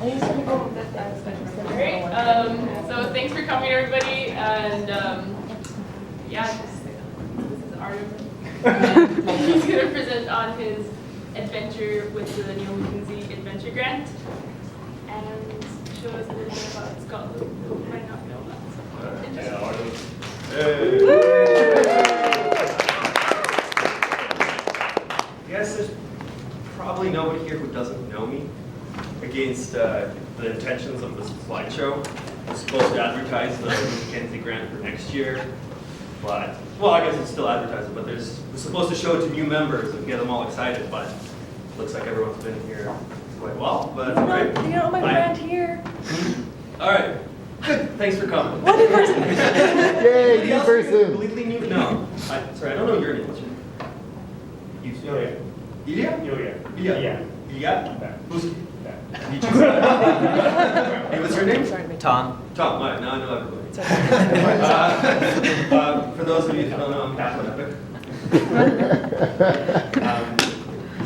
Great. So thanks for coming, everybody. And yeah, this is Artem. He's going to present on his adventure with the Neil Mackenzie Adventure Grant and show us a little bit about Scotland who might not know that. Yes, there's probably nobody here who doesn't know me. Against the intentions of this slideshow, we're supposed to advertise the Mackenzie grant for next year, but well, I guess it's still advertising. But we're supposed to show it to new members and get them all excited. But it looks like everyone's been here quite well. But that's great. You know my grant here. All right. Good. Thanks for coming. What a person! Yay, new person. Completely new. No, sorry, I don't know your name. What's your name? Ilya. Ilya? Ilya. Ilya. Ilya? Who's? Hey, what's your name? Tom. Tom. All right, now I know everybody. For those of you who don't know, I'm Catholic.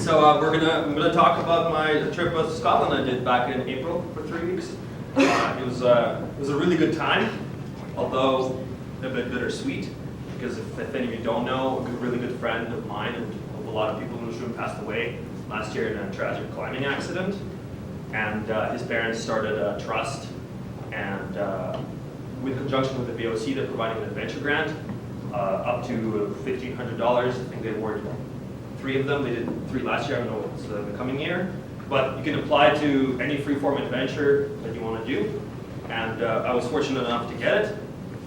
I'm gonna talk about my trip to Scotland I did back in April for 3 weeks. It was a really good time, although a bit bittersweet, because if any of you don't know, a really good friend of mine and of a lot of people in this room passed away last year in a tragic climbing accident. And his parents started a trust, and with conjunction with the VOC, they're providing an adventure grant up to $1,500. I think they awarded 3 of them. They did 3 last year. I don't know what's the coming year. But you can apply to any freeform adventure that you want to do. And I was fortunate enough to get it,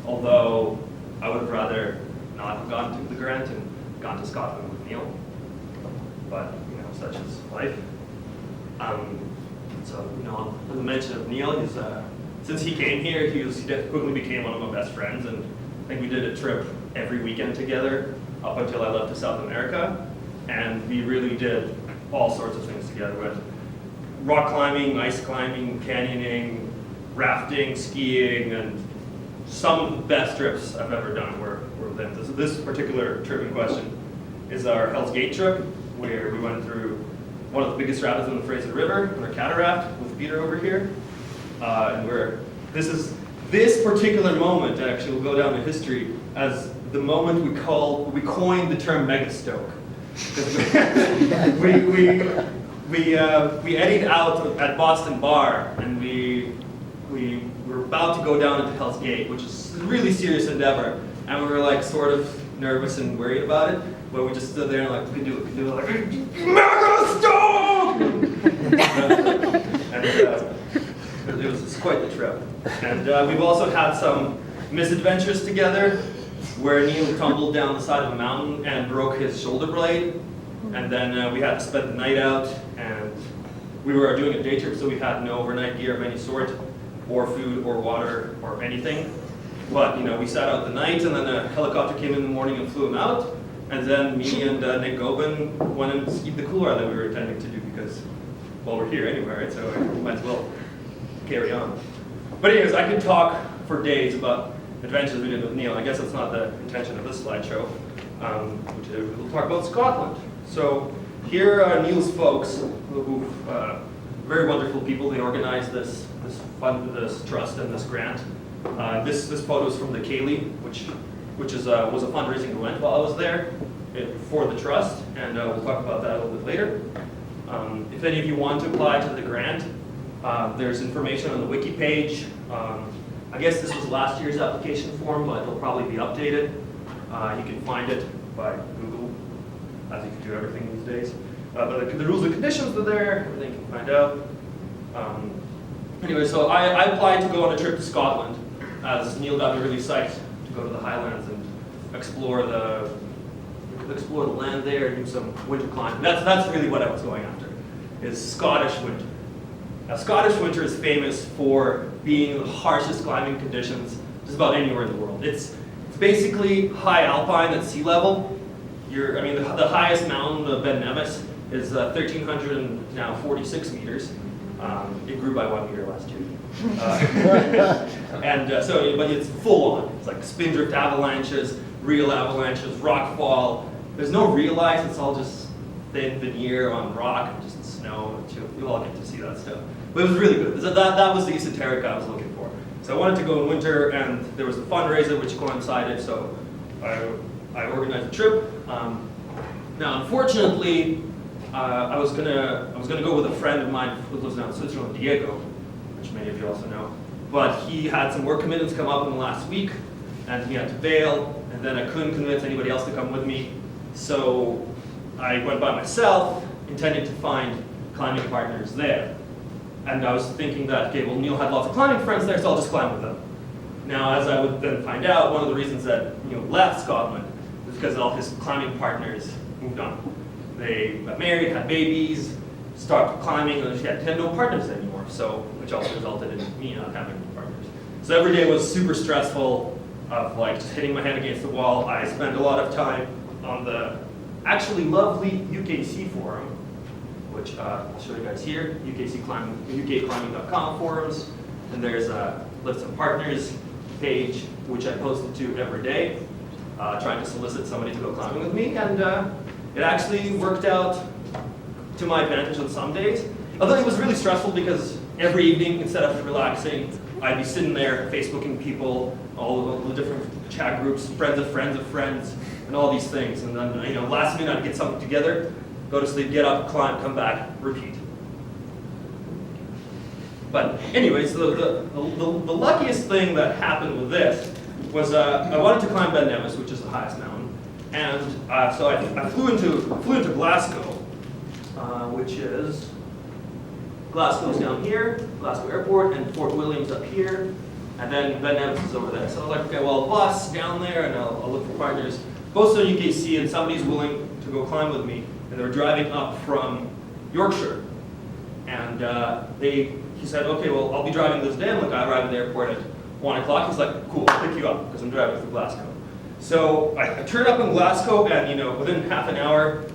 although I would have rather not have gone to the grant and gone to Scotland with Neil. But, such is life. So, on the mention of Neil, since he came here, he quickly became one of my best friends, and I think we did a trip every weekend together up until I left to South America, and we really did all sorts of things together with rock climbing, ice climbing, canyoning, rafting, skiing, and some of the best trips I've ever done were with him. This particular trip in question is our Hell's Gate trip, where we went through one of the biggest rapids in the Fraser River on our cataract with Peter over here. This particular moment actually will go down to history as the moment we coined the term megastoke. we eddied out at Boston Bar, and we were about to go down into Hell's Gate, which is a really serious endeavor, and we were sort of nervous and worried about it. But we just stood there and we could do it, like, Megastoke! And it was quite the trip. And we've also had some misadventures together, where Neil tumbled down the side of a mountain and broke his shoulder blade. And then we had to spend the night out, and we were doing a day trip, so we had no overnight gear of any sort, or food, or water, or anything. But we sat out the night, and then a helicopter came in the morning and flew him out. And then me and Nick Gobin went and skied the cool ride that we were intending to do because, well, we're here anyway, right? So we might as well carry on. But anyways, I could talk for days about adventures we did with Neil. I guess that's not the intention of this slideshow. We'll talk about Scotland. So here are Neil's folks, who very wonderful people. They organized this trust and this grant. This photo is from the Cayley, which was a fundraising event while I was there for the trust, and we'll talk about that a little bit later. If any of you want to apply to the grant, there's information on the wiki page. I guess this was last year's application form, but it'll probably be updated. You can find it by Google, as you can do everything these days. But the rules and conditions are there, everything you can find out. Anyway, so I applied to go on a trip to Scotland, as Neil got me really psyched to go to the Highlands and explore the land there and do some winter climbing. That's really what I was going after, is Scottish winter. Now, Scottish winter is famous for being the harshest climbing conditions just about anywhere in the world. It's basically high alpine at sea level. The highest mountain of Ben Nevis is 1,346 meters. It grew by 1 meter last year. But it's full on. It's like spindrift avalanches, real avalanches, rock fall. There's no real ice. It's all just thin veneer on rock and just snow. You'll all get to see that stuff. But it was really good. That was the esoteric I was looking for. So I wanted to go in winter, and there was the fundraiser which coincided, so I organized a trip. Now, unfortunately, I was gonna go with a friend of mine who lives down in Switzerland, Diego, which many of you also know. But he had some work commitments come up in the last week, and he had to bail, and then I couldn't convince anybody else to come with me. So I went by myself, intending to find climbing partners there. And I was thinking that, okay, well, Neil had lots of climbing friends there, so I'll just climb with them. Now, as I would then find out, one of the reasons that Neil left Scotland was because all his climbing partners moved on. They got married, had babies, stopped climbing, and she had no partners anymore, so, which also resulted in me not having partners. So every day was super stressful of like just hitting my head against the wall. I spent a lot of time on the actually lovely UKC forum, which I'll show you guys here, ukclimbing.com forums, and there's a list of partners page, which I posted to every day, trying to solicit somebody to go climbing with me, and it actually worked out to my advantage on some days. Although it was really stressful because every evening, instead of relaxing, I'd be sitting there Facebooking people, all the different chat groups, friends of friends of friends, and all these things. And then, last minute I'd get something together, go to sleep, get up, climb, come back, repeat. But anyways, the luckiest thing that happened with this was I wanted to climb Ben Nevis, which is the highest mountain, and so I flew into Glasgow, which is Glasgow's down here, Glasgow Airport, and Fort William's up here, and then Ben Nevis is over there. So I was like, okay, well, I'll bus down there, and I'll look for partners. Both on UKC, and somebody's willing to go climb with me, and they were driving up from Yorkshire, and he said, okay, well, I'll be driving this day. I'm like, I arrive at the airport at 1 o'clock. He's like, cool, I'll pick you up, because I'm driving through Glasgow. So I turn up in Glasgow, and within half an hour,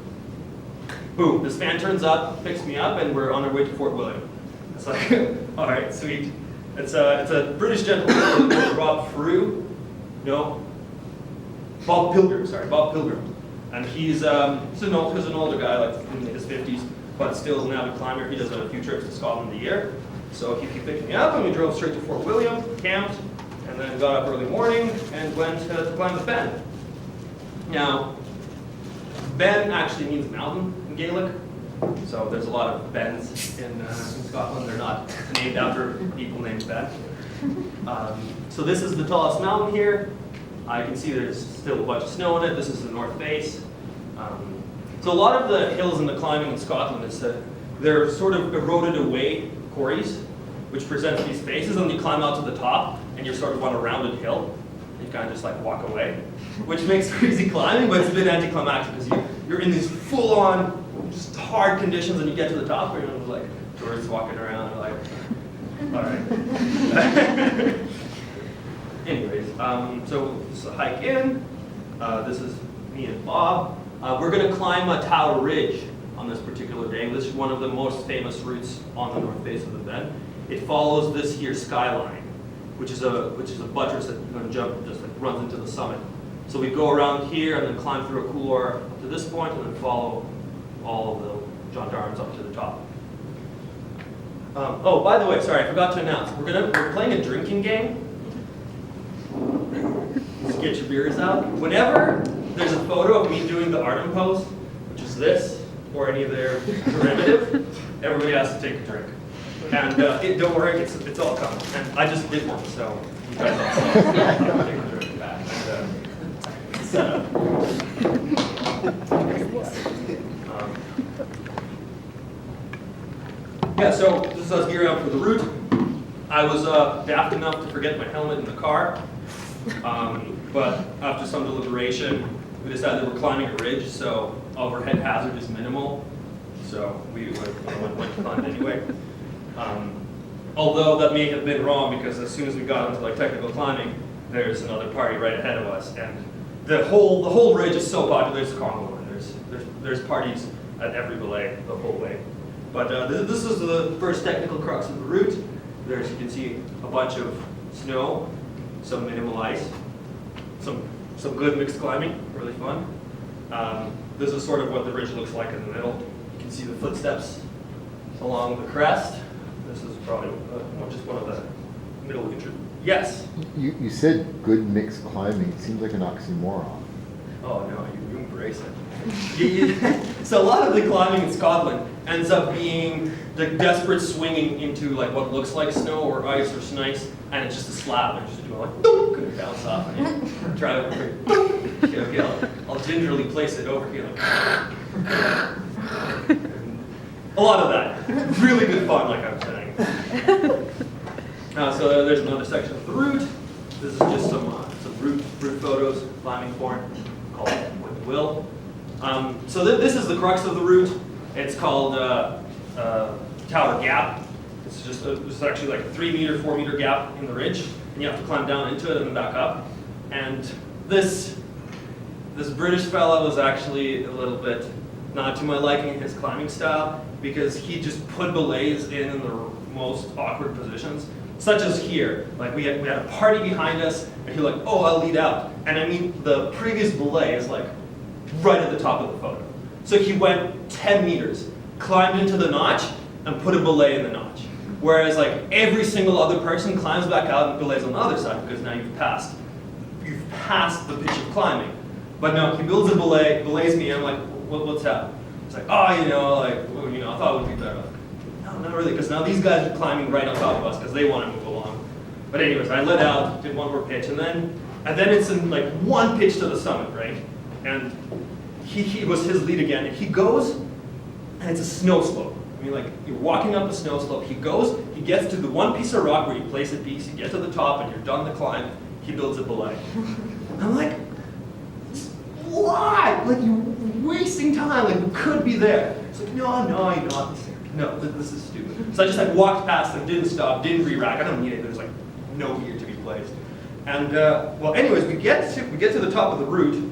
boom, this van turns up, picks me up, and we're on our way to Fort William. It's like, all right, sweet. It's a British gentleman, Bob Pilgrim. And he's an older guy, like in his 50s, but still an avid climber. He does a few trips to Scotland a year. So he picked me up, and we drove straight to Fort William, camped, and then got up early morning and went to climb the Ben. Now, Ben actually means mountain in Gaelic, so there's a lot of Bens in Scotland. They're not named after people named Ben. So this is the tallest mountain here. I can see there's still a bunch of snow in it. This is the north face. So a lot of the hills in the climbing in Scotland is that they're sort of eroded away quarries, which presents these faces, and you climb out to the top, and you're sort of on a rounded hill. You kind of just like walk away, which makes for easy climbing, but it's a bit anticlimactic because you're in these full-on, just hard conditions, and you get to the top, where you're like tourists walking around, and like, all right. Anyways, so this is a hike in. This is me and Bob. We're going to climb a Tower Ridge on this particular day. This is one of the most famous routes on the north face of the Ben. It follows this here skyline, which is a buttress that you're going to jump, just like runs into the summit. So we go around here and then climb through a couloir up to this point, and then follow all of the gendarmes up to the top. Oh, by the way, sorry, I forgot to announce. We're playing a drinking game. Just get your beers out. Whenever there's a photo of me doing the Artem pose, which is this, or any of their derivative, everybody has to take a drink. And don't worry, it's all coming. And I just did one, so you guys all take a drink back. Yeah, so this is us gearing up for the route. I was daft enough to forget my helmet in the car. But after some deliberation, we decided we're climbing a ridge, so overhead hazard is minimal. So we went to climb anyway. Although that may have been wrong, because as soon as we got into like technical climbing, there's another party right ahead of us, and the whole ridge is so popular. It's Congo, and there's parties at every belay the whole way. But this is the first technical crux of the route. There's, you can see, a bunch of snow, some minimal ice, some good mixed climbing, really fun. This is sort of what the ridge looks like in the middle. You can see the footsteps along the crest. this is probably just one of the middle intro. Yes. You said good mixed climbing. It seems like an oxymoron. Oh no, you embrace it. So a lot of the climbing in Scotland ends up being the desperate swinging into like what looks like snow or ice or snakes, and it's just a slab, and it's just doing like doink, and it bounce off, and you drive over here. Okay, I'll gingerly place it over here, like. A lot of that. Really good fun, like I'm saying. So there's another section of the route. This is just some route photos, climbing form, called With the Will. So this is the crux of the route. It's called Tower Gap. It's actually like a 3 meter, 4 meter gap in the ridge, and you have to climb down into it and then back up. And this British fella was actually a little bit not to my liking in his climbing style, because he just put belays in the most awkward positions, such as here. Like we had a party behind us, and he was like, oh, I'll lead out. And I mean, the previous belay is like right at the top of the photo. So he went 10 meters, climbed into the notch, and put a belay in the notch. Whereas like every single other person climbs back out and belays on the other side, because now you've passed the pitch of climbing. But no, he builds a belay, belays me, and I'm like, what's that? It's like, oh, I thought it would be better. Like, no, not really, because now these guys are climbing right on top of us because they want to move along. But anyways, I let out, did one more pitch, and then it's in like one pitch to the summit, right? And he was his lead again, and he goes, and it's a snow slope. I mean, like, you're walking up a snow slope. He goes, he gets to the one piece of rock where you place a piece, you get to the top, and you're done the climb. He builds a belay. I'm like, why? Like, you're wasting time. Like, we could be there. It's like, no, you're not. No, this is stupid. So I just like walked past them, didn't stop, didn't re-rack. I don't need it. There's like no gear to be placed. And well, anyways, we get to the top of the route,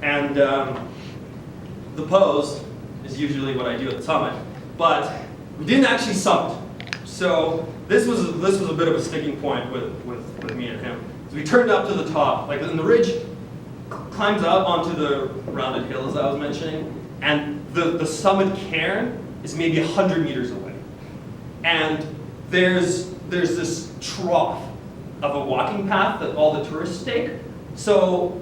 and the pose is usually what I do at the summit, but we didn't actually summit. So this was a bit of a sticking point with me and him. So we turned up to the top, like in the ridge, climbs up onto the rounded hill, as I was mentioning, and the summit cairn is maybe 100 meters away. And there's this trough of a walking path that all the tourists take. So,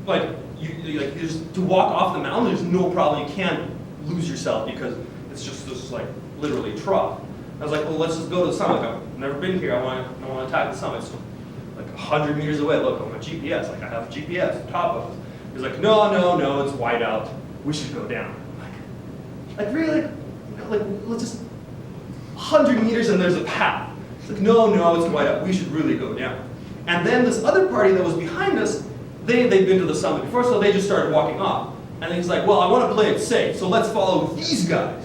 like, you just to walk off the mountain, there's no problem. You can't lose yourself because it's just this like literally trough. I was like, well, let's just go to the summit. I've never been here. I want to attack the summit. So, like 100 meters away. Look on my GPS. Like I have GPS on top of us. He's like, no, it's white out. We should go down. Like really? Like let's just 100 meters and there's a path. It's like, no, it's white out. We should really go down. And then this other party that was behind us, they'd been to the summit before, so they just started walking off. And he's like, well, I want to play it safe, so let's follow these guys.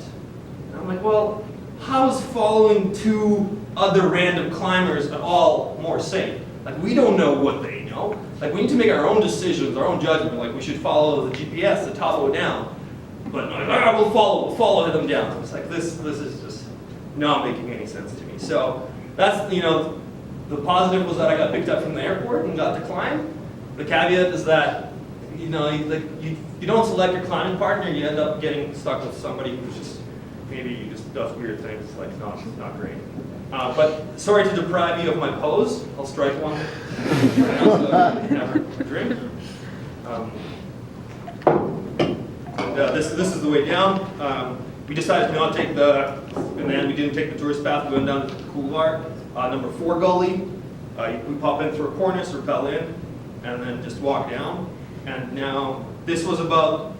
And I'm like, well, how is following two other random climbers at all more safe? Like, we don't know what they know. Like, we need to make our own decisions, our own judgment. Like, we should follow the GPS to topple it down. But we'll follow them down. It's like, this is just not making any sense to me. So that's, the positive was that I got picked up from the airport and got to climb. The caveat is that, you don't select your climbing partner, you end up getting stuck with somebody who's just, maybe just does weird things, like not great. But sorry to deprive you of my pose. I'll strike one. Have a drink. This is the way down. We decided to not take and then we didn't take the tourist path. We went down to the couloir, number 4 gully. We pop in through a cornice, rappel in, and then just walk down. And now this was about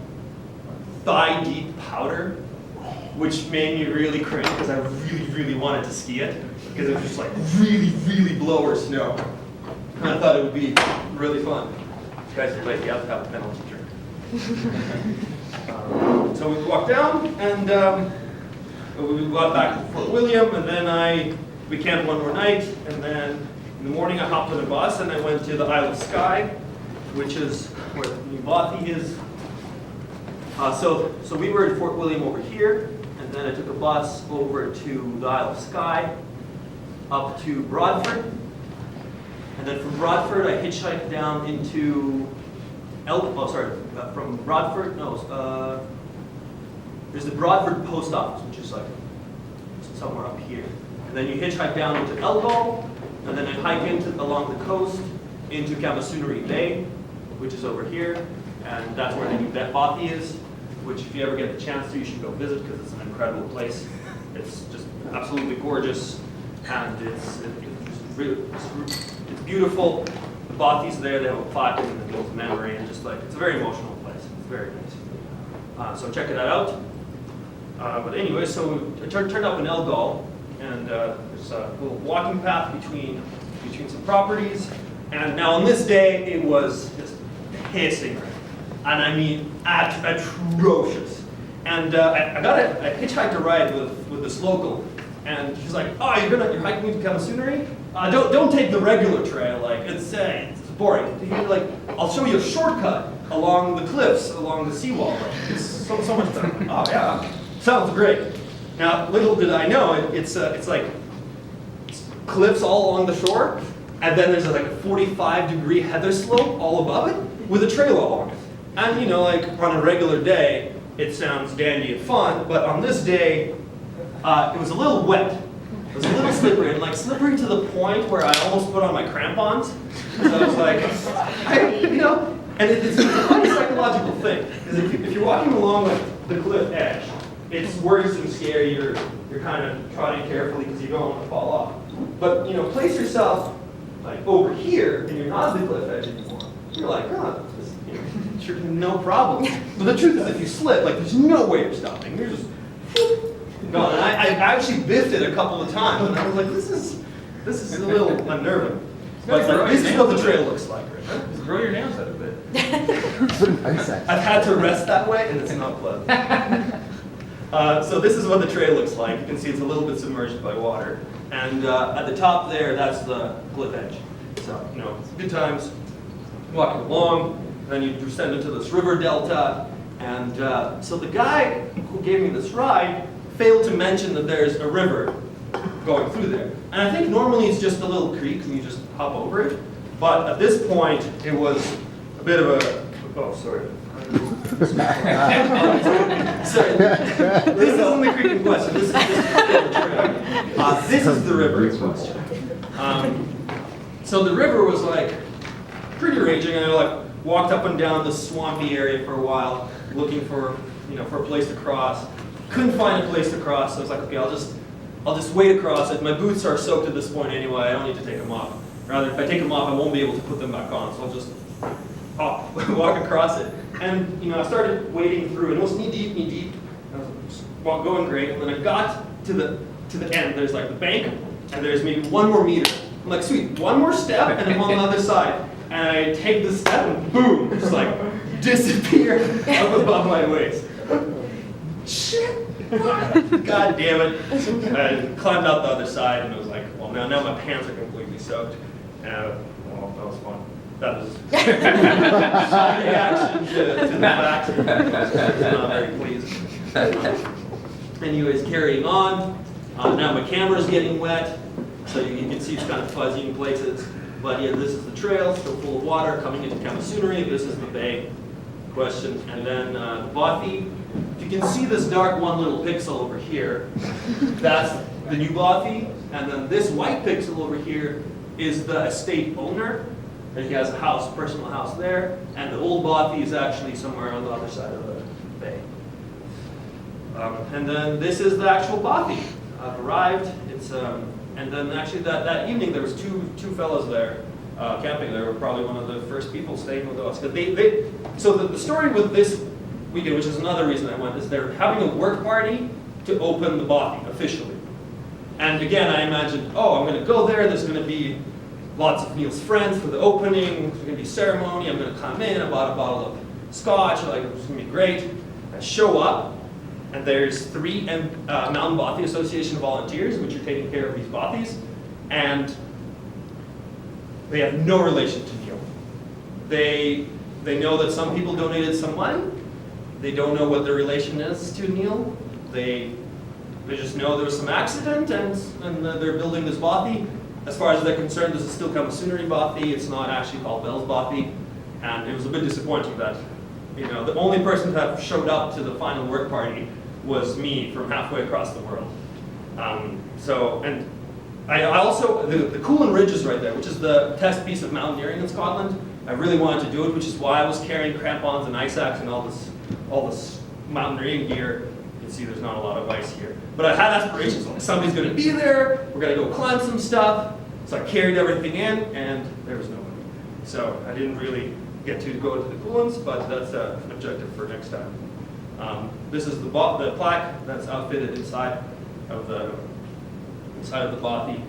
thigh-deep powder, which made me really cringe because I really, really wanted to ski it because it was just like really, really blower snow. And I thought it would be really fun. You guys are late, you have to have a penalty drink. So we walked down and we got back to Fort William, and then we camped one more night, and then in the morning I hopped on a bus and I went to the Isle of Skye, which is where New Bothy is. So we were in Fort William over here, and then I took a bus over to the Isle of Skye, up to Broadford, and then from Broadford I hitchhiked down into from Broadford, there's the Broadford post office, which is like somewhere up here. And then you hitchhike down into Elgol, and then you hike along the coast into Kamasunari Bay, which is over here, and that's where the new bothy is, which if you ever get the chance to, you should go visit because it's an incredible place. It's just absolutely gorgeous, and it's beautiful. The bothy's there, they have a plaque in the girl's memory, and just like, it's a very emotional place. It's very nice. So check it out. But anyway, so I turned up in Elgol, and there's a little walking path between some properties. And now on this day, it was just pissing rain. And I mean, atrocious. And I hitchhiked a ride with this local, and she's like, "Oh, you're hiking to Kamasunari? Don't take the regular trail. Like it's boring. Like I'll show you a shortcut along the cliffs, along the seawall. Like, it's so much better." Oh yeah, sounds great. Now little did I know, it's like cliffs all along the shore, and then there's like a 45-degree heather slope all above it with a trail along it. And you know, like on a regular day, it sounds dandy and fun, but on this day, it was a little wet. It was a little slippery, and like slippery to the point where I almost put on my crampons. So I was like, and it's a funny psychological thing, because if you're walking along like the cliff edge, it's worrisome, scary. You're kind of trotting carefully because you don't want to fall off. But place yourself like over here, and you're not at the cliff edge anymore. You're like, sure, no problem. But the truth is, if you slip, like there's no way you're stopping. You're just gone. And I actually biffed it a couple of times, and I was like, this is a little unnerving. But like, this is what the trail looks like, right? Just grow your nails out a bit. I've had to rest that way, and it's not pleasant. So this is what the trail looks like. You can see it's a little bit submerged by water. And at the top there, that's the cliff edge. So, good times, walking along, then you descend into this river delta. And so the guy who gave me this ride failed to mention that there's a river going through there. And I think normally it's just a little creek and you just hop over it. But at this point, it was a bit of a, oh, sorry. Sorry, this isn't the creek in question. This is the river in question. So the river was like pretty raging, and I like walked up and down this swampy area for a while, looking for for a place to cross. Couldn't find a place to cross, so I was like, okay, I'll just wade across it. My boots are soaked at this point anyway. I don't need to take them off. Rather, if I take them off, I won't be able to put them back on. So I'll just walk across it. And I started wading through, and it was knee deep. I was going great, and then I got to the end. There's like the bank, and there's maybe one more meter. I'm like, sweet, one more step, and I'm on the other side. And I take the step, and boom, just like disappear up above my waist. Shit! God damn it! I climbed out the other side, and I was like, well, now my pants are completely soaked. Well, that was fun. That was my reaction to the fact. I was not very pleased. Anyways, carrying on. Now my camera's getting wet, so you can see it's kind of fuzzy in places. But yeah, this is the trail, still full of water, coming into Kamasunari. This is the bay question. And then the bothy. If you can see this dark one little pixel over here, that's the new bothy. And then this white pixel over here is the estate owner. And he has a house, personal house there. And the old bothy is actually somewhere on the other side of the bay. And then this is the actual bothy. I've arrived. It's and then actually that evening there was two fellows there camping. They were probably one of the first people staying with us. So the story with this weekend, which is another reason I went, is they're having a work party to open the bothy officially. And again, I imagined, I'm going to go there. There's going to be lots of Neil's friends for the opening. There's going to be ceremony. I'm going to come in. I bought a bottle of scotch. Like, it's going to be great. I show up, and there's 3 Mountain Bothy Association volunteers, which are taking care of these bothies, and they have no relation to Neil. They know that some people donated some money. They don't know what their relation is to Neil. They just know there was some accident, and they're building this bothy. As far as they're concerned, this is still Kamasunari bothy. It's not actually called Bell's bothy, and it was a bit disappointing that the only person that showed up to the final work party was me from halfway across the world. And I also, the Coolin Ridge is right there, which is the test piece of mountaineering in Scotland. I really wanted to do it, which is why I was carrying crampons and ice axe and all this mountaineering gear. You can see there's not a lot of ice here. But I had aspirations, like somebody's gonna be there, we're gonna go climb some stuff. So I carried everything in, and there was nobody. So I didn't really get to go to the Coolins, but that's an objective for next time. This is the plaque that's outfitted inside of the bothy.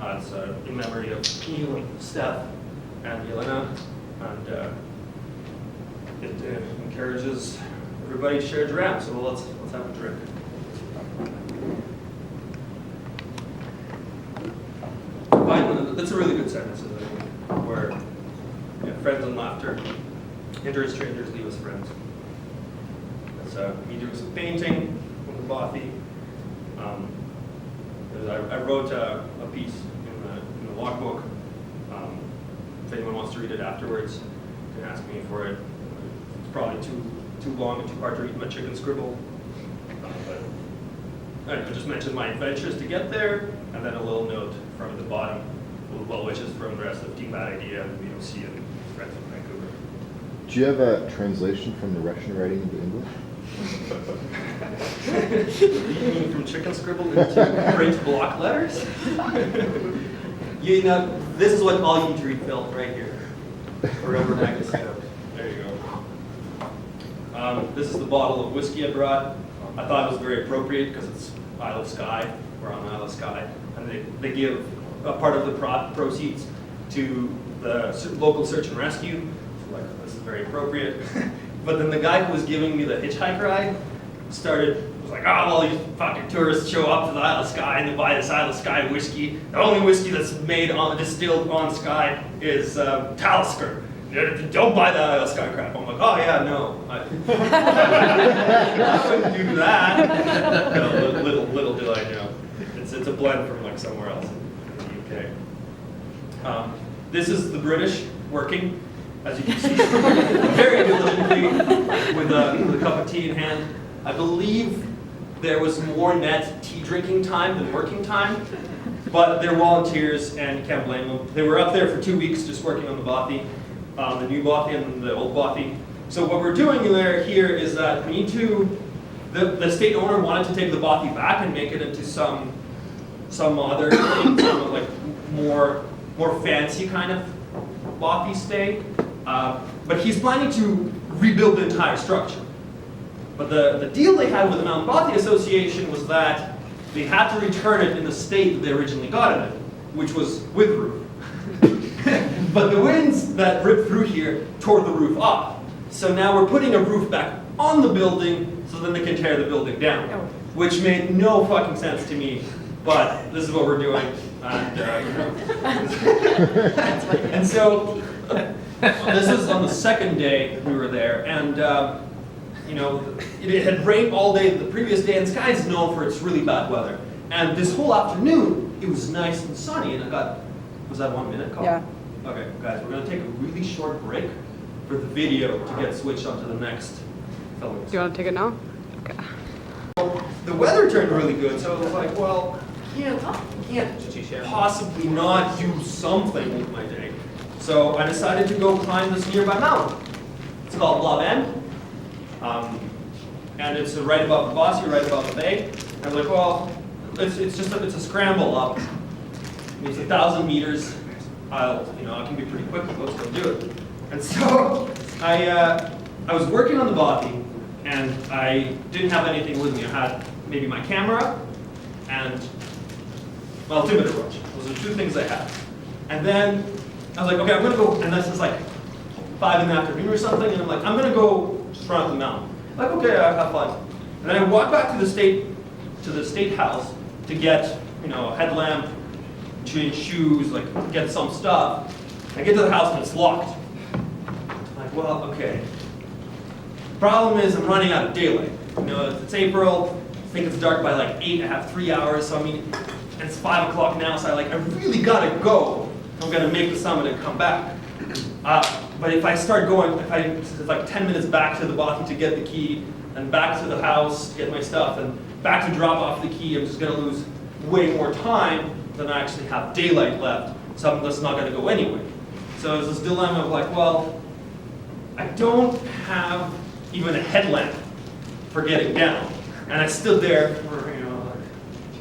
It's in memory of Neil and Steph and Yelena, and it encourages everybody to share a dram. So let's have a drink. That's a really good sentence, isn't it? Where friends and laughter, hinders strangers, leave us friends. That's me doing some painting from the bothy. I wrote a piece in the logbook. If anyone wants to read it afterwards, you can ask me for it. It's probably too long and too hard to read my chicken scribble. But I just mentioned my adventures to get there, and then a little note from the bottom, well wishes from the rest of Team Bad Idea and VOC and friends from Vancouver. Do you have a translation from the Russian writing into English? You mean from chicken scribble into French block letters? You know, this is what all you read felt right here. Forever magazine. There you go. This is the bottle of whiskey I brought. I thought it was very appropriate because it's Isle of Skye. We're on Isle of Skye, and they give a part of the proceeds to the local search and rescue. So like, this is very appropriate. But then the guy who was giving me the hitchhike ride was like, oh, well, these fucking tourists show up to the Isle of Skye and they buy this Isle of Skye whiskey. The only whiskey that's distilled on Skye is Talisker. Don't buy the Isle of Skye crap. I'm like, oh yeah, no. I wouldn't do that. No, little do I know. It's a blend from like somewhere else in the UK. This is the British working, as you can see, very diligently with a cup of tea in hand. I believe there was more net tea drinking time than working time, but they're volunteers and you can't blame them. They were up there for 2 weeks just working on the bothy, the new bothy and the old bothy. So what we're doing here is that we need to, the state owner wanted to take the bothy back and make it into some other thing, some like more fancy kind of bothy stay. But he's planning to rebuild the entire structure. But the deal they had with the Mountain Bothy Association was that they had to return it in the state that they originally got it in, which was with roof. But the winds that ripped through here tore the roof off. So now we're putting a roof back on the building so then they can tear the building down, which made no fucking sense to me, but this is what we're doing. And so this is on the second day we were there, and it had rained all day the previous day, and Skye is known for its really bad weather. And this whole afternoon, it was nice and sunny, and was that 1 minute call? Yeah. Okay, guys, we're gonna take a really short break for the video to get switched onto the next film. Do you want to take it now? Okay. The weather turned really good, so it was like, well, can't possibly not do something with my day. So I decided to go climb this nearby mountain. It's called Blah Bend. And it's right above the Bossy, right above the bay. And I was like, well, it's a scramble up. It's 1,000 meters. I can be pretty quick, let's go do it. And so I was working on the bothy, and I didn't have anything with me. I had maybe my camera and, well, 2-minute rush. Those are the 2 things I had. And then I was like, okay, I'm gonna go, and this is like 5 in the afternoon or something, and I'm like, I'm gonna go just run up the mountain. Like, okay, I'll have fun. And then I walk back to the state house to get, a headlamp, change shoes, like get some stuff. I get to the house and it's locked. I'm like, well, okay. Problem is I'm running out of daylight. It's April, I think it's dark by like 8, I have 3 hours, so it's 5 o'clock now, so I really gotta go. I'm gonna make the summit and come back. But if I start going, it's like 10 minutes back to the bothy to get the key, and back to the house to get my stuff, and back to drop off the key, I'm just gonna lose way more time then I actually have daylight left, so that's not going to go anyway. So there's this dilemma of like, well, I don't have even a headlamp for getting down. And I stood there for,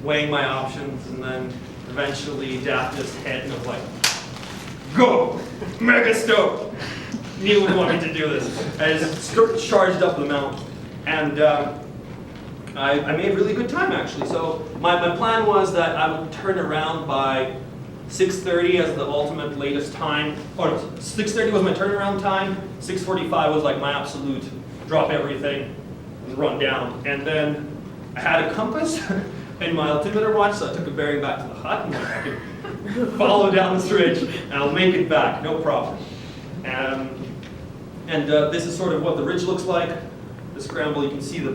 weighing my options, and then eventually Daphnis hit, and I was like, go! Mega stoked! Neil would want me to do this. I just charged up the mountain. And I made really good time, actually. So my plan was that I would turn around by 6:30 as the ultimate latest time. Or 6:30 was my turnaround time. 6:45 was like my absolute drop everything and run down. And then I had a compass in my altimeter watch, so I took a bearing back to the hut, and I could follow down this ridge, and I'll make it back, no problem. And this is sort of what the ridge looks like. The scramble, you can see the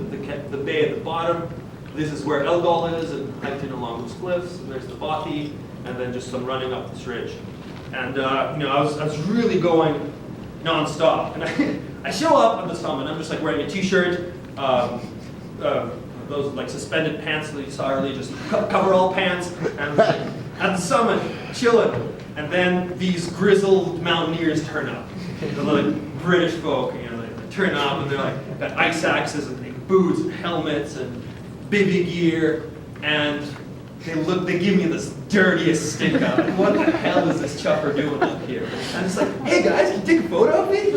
bay at the bottom. This is where Elgol is, and hiked in along those cliffs. And there's the Bothi, and then just some running up this ridge. And I was really going nonstop. And I show up on the summit. I'm just like wearing a t-shirt, those like suspended pants that you saw earlier, just cover all pants, and like, at the summit, chilling. And then these grizzled mountaineers turn up. The like British folk, they turn up, and they're like got ice axes and big boots and helmets and bivy gear, and they give me this dirtiest stink eye. Like, what the hell is this chopper doing up here? And it's like, hey guys, can you take a photo of me?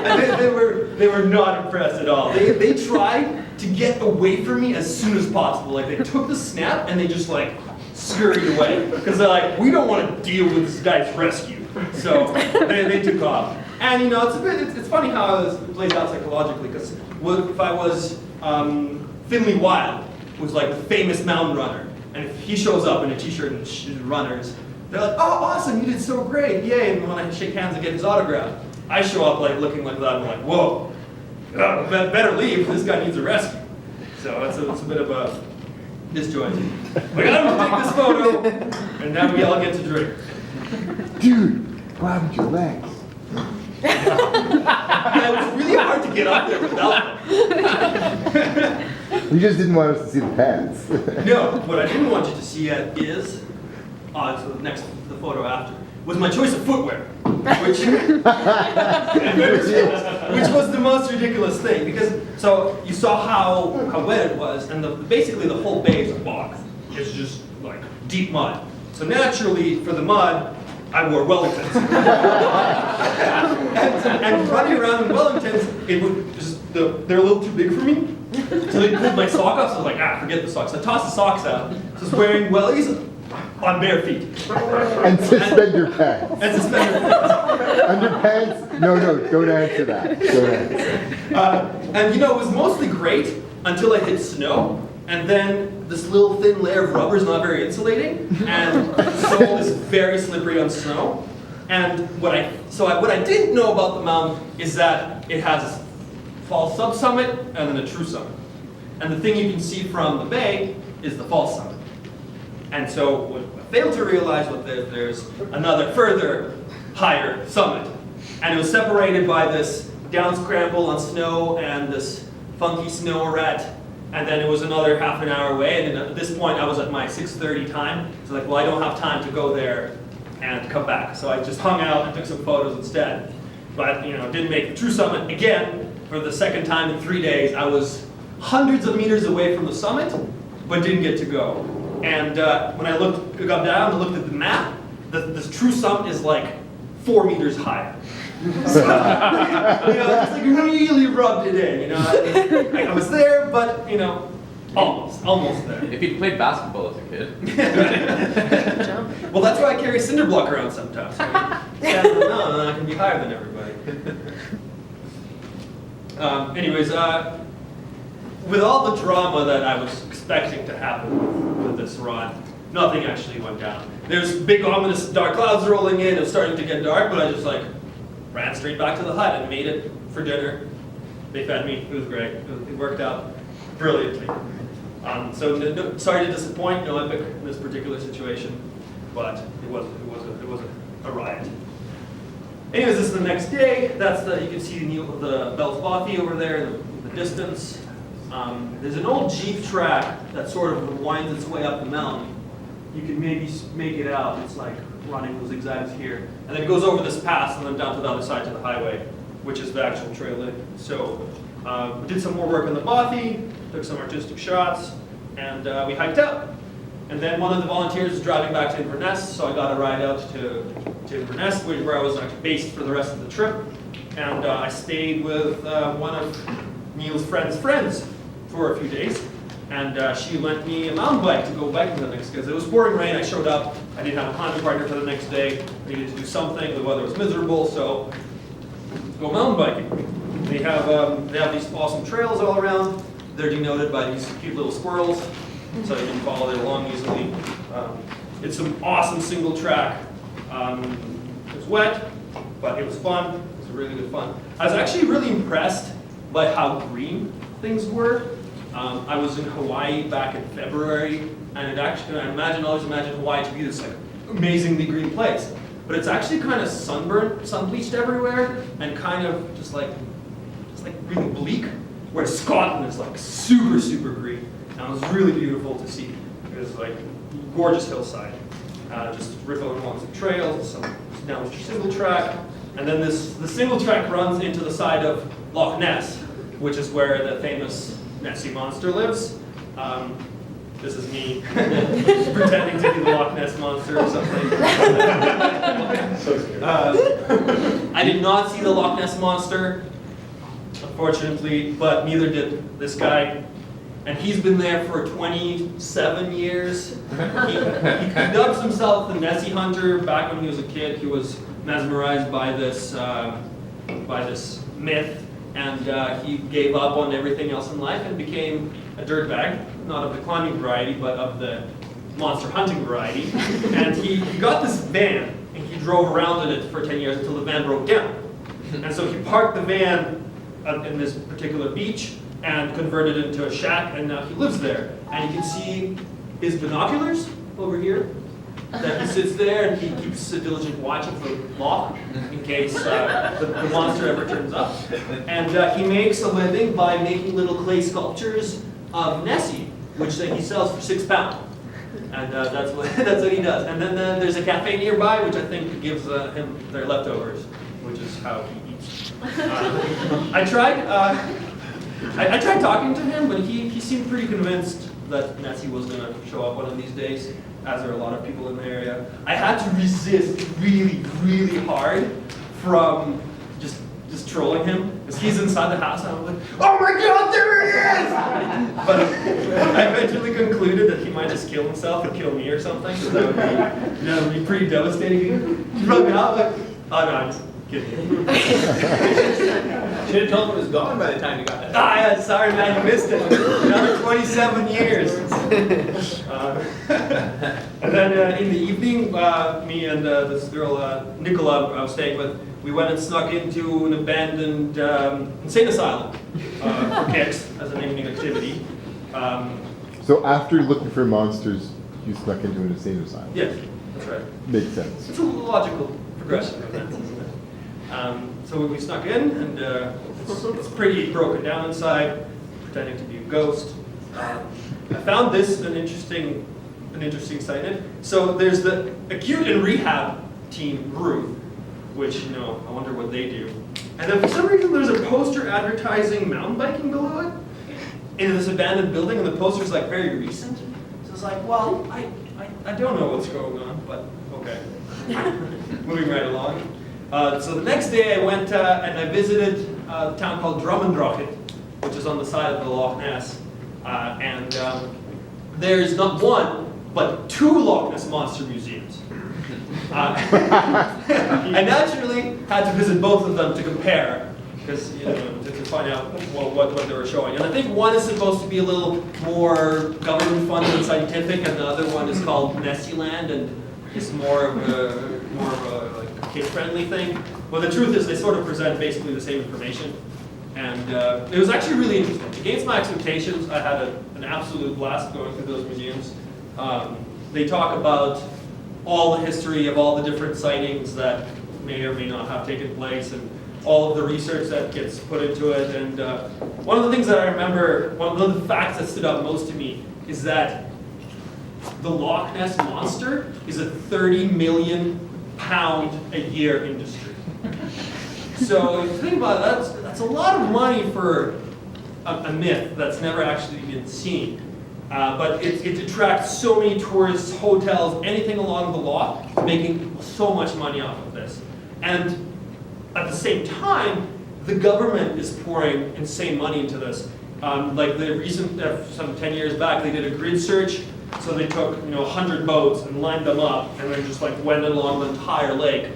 And they were not impressed at all. They tried to get away from me as soon as possible. Like they took the snap and they just like scurried away because they're like, we don't want to deal with this guy's rescue. So they took off. And it's funny how this plays out psychologically, because if I was Finley Wild, who's like the famous mountain runner, and if he shows up in a t-shirt and runners, they're like, oh, awesome, you did so great, yay, and when I shake hands and get his autograph, I show up like looking like that, and I'm like, whoa, better leave, this guy needs a rescue. So it's a bit of a disjointed. Like, I'm gonna take this photo, and now we all get to drink. Dude, what happened to your legs? Yeah, it was really hard to get up there without them. You just didn't want us to see the pants. No, what I didn't want you to see yet is, so the photo after, was my choice of footwear, which was the most ridiculous thing, because, so you saw how wet it was, and basically the whole bay is a bog. It's just like deep mud. So naturally, for the mud, I wore Wellingtons. and running around in Wellingtons, they're a little too big for me. So they pulled my sock off, so I was like, forget the socks. I tossed the socks out. So I was wearing wellies on bare feet. And suspender pants. And suspender pants. Underpants? No, don't answer that. Don't answer. And it was mostly great until I hit snow. And then this little thin layer of rubber is not very insulating, and the sole is very slippery on snow. And what I didn't know about the mountain is that it has a false subsummit and then a true summit. And the thing you can see from the bay is the false summit. And so what I failed to realize was that there's another further higher summit. And it was separated by this down scramble on snow and this funky snow arete. And then it was another half an hour away, and then at this point I was at my 6:30 time. So like, well, I don't have time to go there and come back. So I just hung out and took some photos instead. But didn't make the true summit again for the second time in 3 days. I was hundreds of meters away from the summit, but didn't get to go. And when I got down and looked at the map, this true summit is like 4 meters higher. So, just like really rubbed it in. I was there, but almost there. If you played basketball as a kid. Well, that's why I carry cinder block around sometimes. No, I can be higher than everybody. Anyways, with all the drama that I was expecting to happen with this run, nothing actually went down. There's big ominous dark clouds rolling in. It was starting to get dark, but I just ran straight back to the hut and made it for dinner. They fed me. It was great. It worked out brilliantly. So sorry to disappoint. No epic in this particular situation, but it was a riot. Anyways, this is the next day. You can see the Bell's Bothi over there in the distance. There's an old Jeep track that sort of winds its way up the mountain. You can maybe make it out. It's like running those zigzags here. And then it goes over this pass and then down to the other side to the highway, which is the actual trail in. So we did some more work on the bothy, took some artistic shots, and we hiked out. And then one of the volunteers was driving back to Inverness, so I got a ride out to Inverness, where I was actually based for the rest of the trip. And I stayed with one of Neil's friends' friends for a few days. And she lent me a mountain bike to go biking the next day. Because it was pouring rain, I showed up, I didn't have a climbing partner for the next day, I needed to do something, the weather was miserable, so go mountain biking. They have these awesome trails all around. They're denoted by these cute little squirrels, so you can follow it along easily. It's some awesome single track. It was wet, but it was fun. It was really good fun. I was actually really impressed by how green things were. I was in Hawaii back in February, and I always imagine Hawaii to be this like amazingly green place. But it's actually kind of sunburned, sun-bleached everywhere, and kind of just like really bleak. Whereas Scotland is like super, super green. And it was really beautiful to see. It was like gorgeous hillside. Just rippling along some trails, down the single track. And then the single track runs into the side of Loch Ness, which is where the famous Nessie monster lives. This is me pretending to be the Loch Ness monster or something. I did not see the Loch Ness monster, unfortunately, but neither did this guy. And he's been there for 27 years. He dubs himself the Nessie Hunter. Back when he was a kid, he was mesmerized by this myth, and he gave up on everything else in life and became a dirtbag, not of the climbing variety, but of the monster hunting variety. And he got this van, and he drove around in it for 10 years until the van broke down. And so he parked the van in this particular beach and converted it into a shack, and now he lives there. And you can see his binoculars over here, that he sits there and he keeps a diligent watch of the loch in case the monster ever turns up. And he makes a living by making little clay sculptures of Nessie, which then he sells for £6. And that's what he does. And then there's a cafe nearby, which I think gives him their leftovers, which is how he eats. I tried talking to him, but he seemed pretty convinced that Nessie was going to show up one of these days, as are a lot of people in the area. I had to resist really, really hard from just trolling him, because he's inside the house, and I was like, oh my god, there he is! But I eventually concluded that he might just kill himself and kill me or something, so that would be pretty devastating. He wrote me out like, oh no, I'm just kidding. Should have told him it was gone by the time you got that. Ah, yeah, sorry man, you missed it. Another 27 years. And then in the evening, me and this girl, Nicola, I was staying with, we went and snuck into an abandoned insane asylum for kids as an evening activity. So after looking for monsters, you snuck into an insane asylum? Yes, that's right. Makes sense. It's a logical progression of events, isn't it? So we snuck in, and it's pretty broken down inside, pretending to be a ghost. I found this an interesting site. So there's the acute and rehab team group, which, I wonder what they do. And then for some reason there's a poster advertising mountain biking below it in this abandoned building, and the poster's like very recent. So it's like, well, I don't know what's going on, but okay. Moving right along. So the next day I went and I visited a town called Drummondrocket, which is on the side of the Loch Ness. And there's not one, but 2 Loch Ness Monster museums. I naturally had to visit both of them to compare, because to find out what they were showing. And I think one is supposed to be a little more government-funded and scientific, and the other one is called Nessieland, and it's more of a like kid-friendly thing. Well, the truth is they sort of present basically the same information. And it was actually really interesting. Against my expectations, I had an absolute blast going through those museums. They talk about all the history of all the different sightings that may or may not have taken place, and all of the research that gets put into it. And one of the things that I remember, one of the facts that stood out most to me is that the Loch Ness Monster is a 30 million pound a year industry. So if you think about it, that's a lot of money for a myth that's never actually been seen. But it attracts so many tourists, hotels, anything along the loch, making so much money off of this. And at the same time, the government is pouring insane money into this. Like the recent, some 10 years back, they did a grid search. So they took 100 boats and lined them up, and then just like went along the entire lake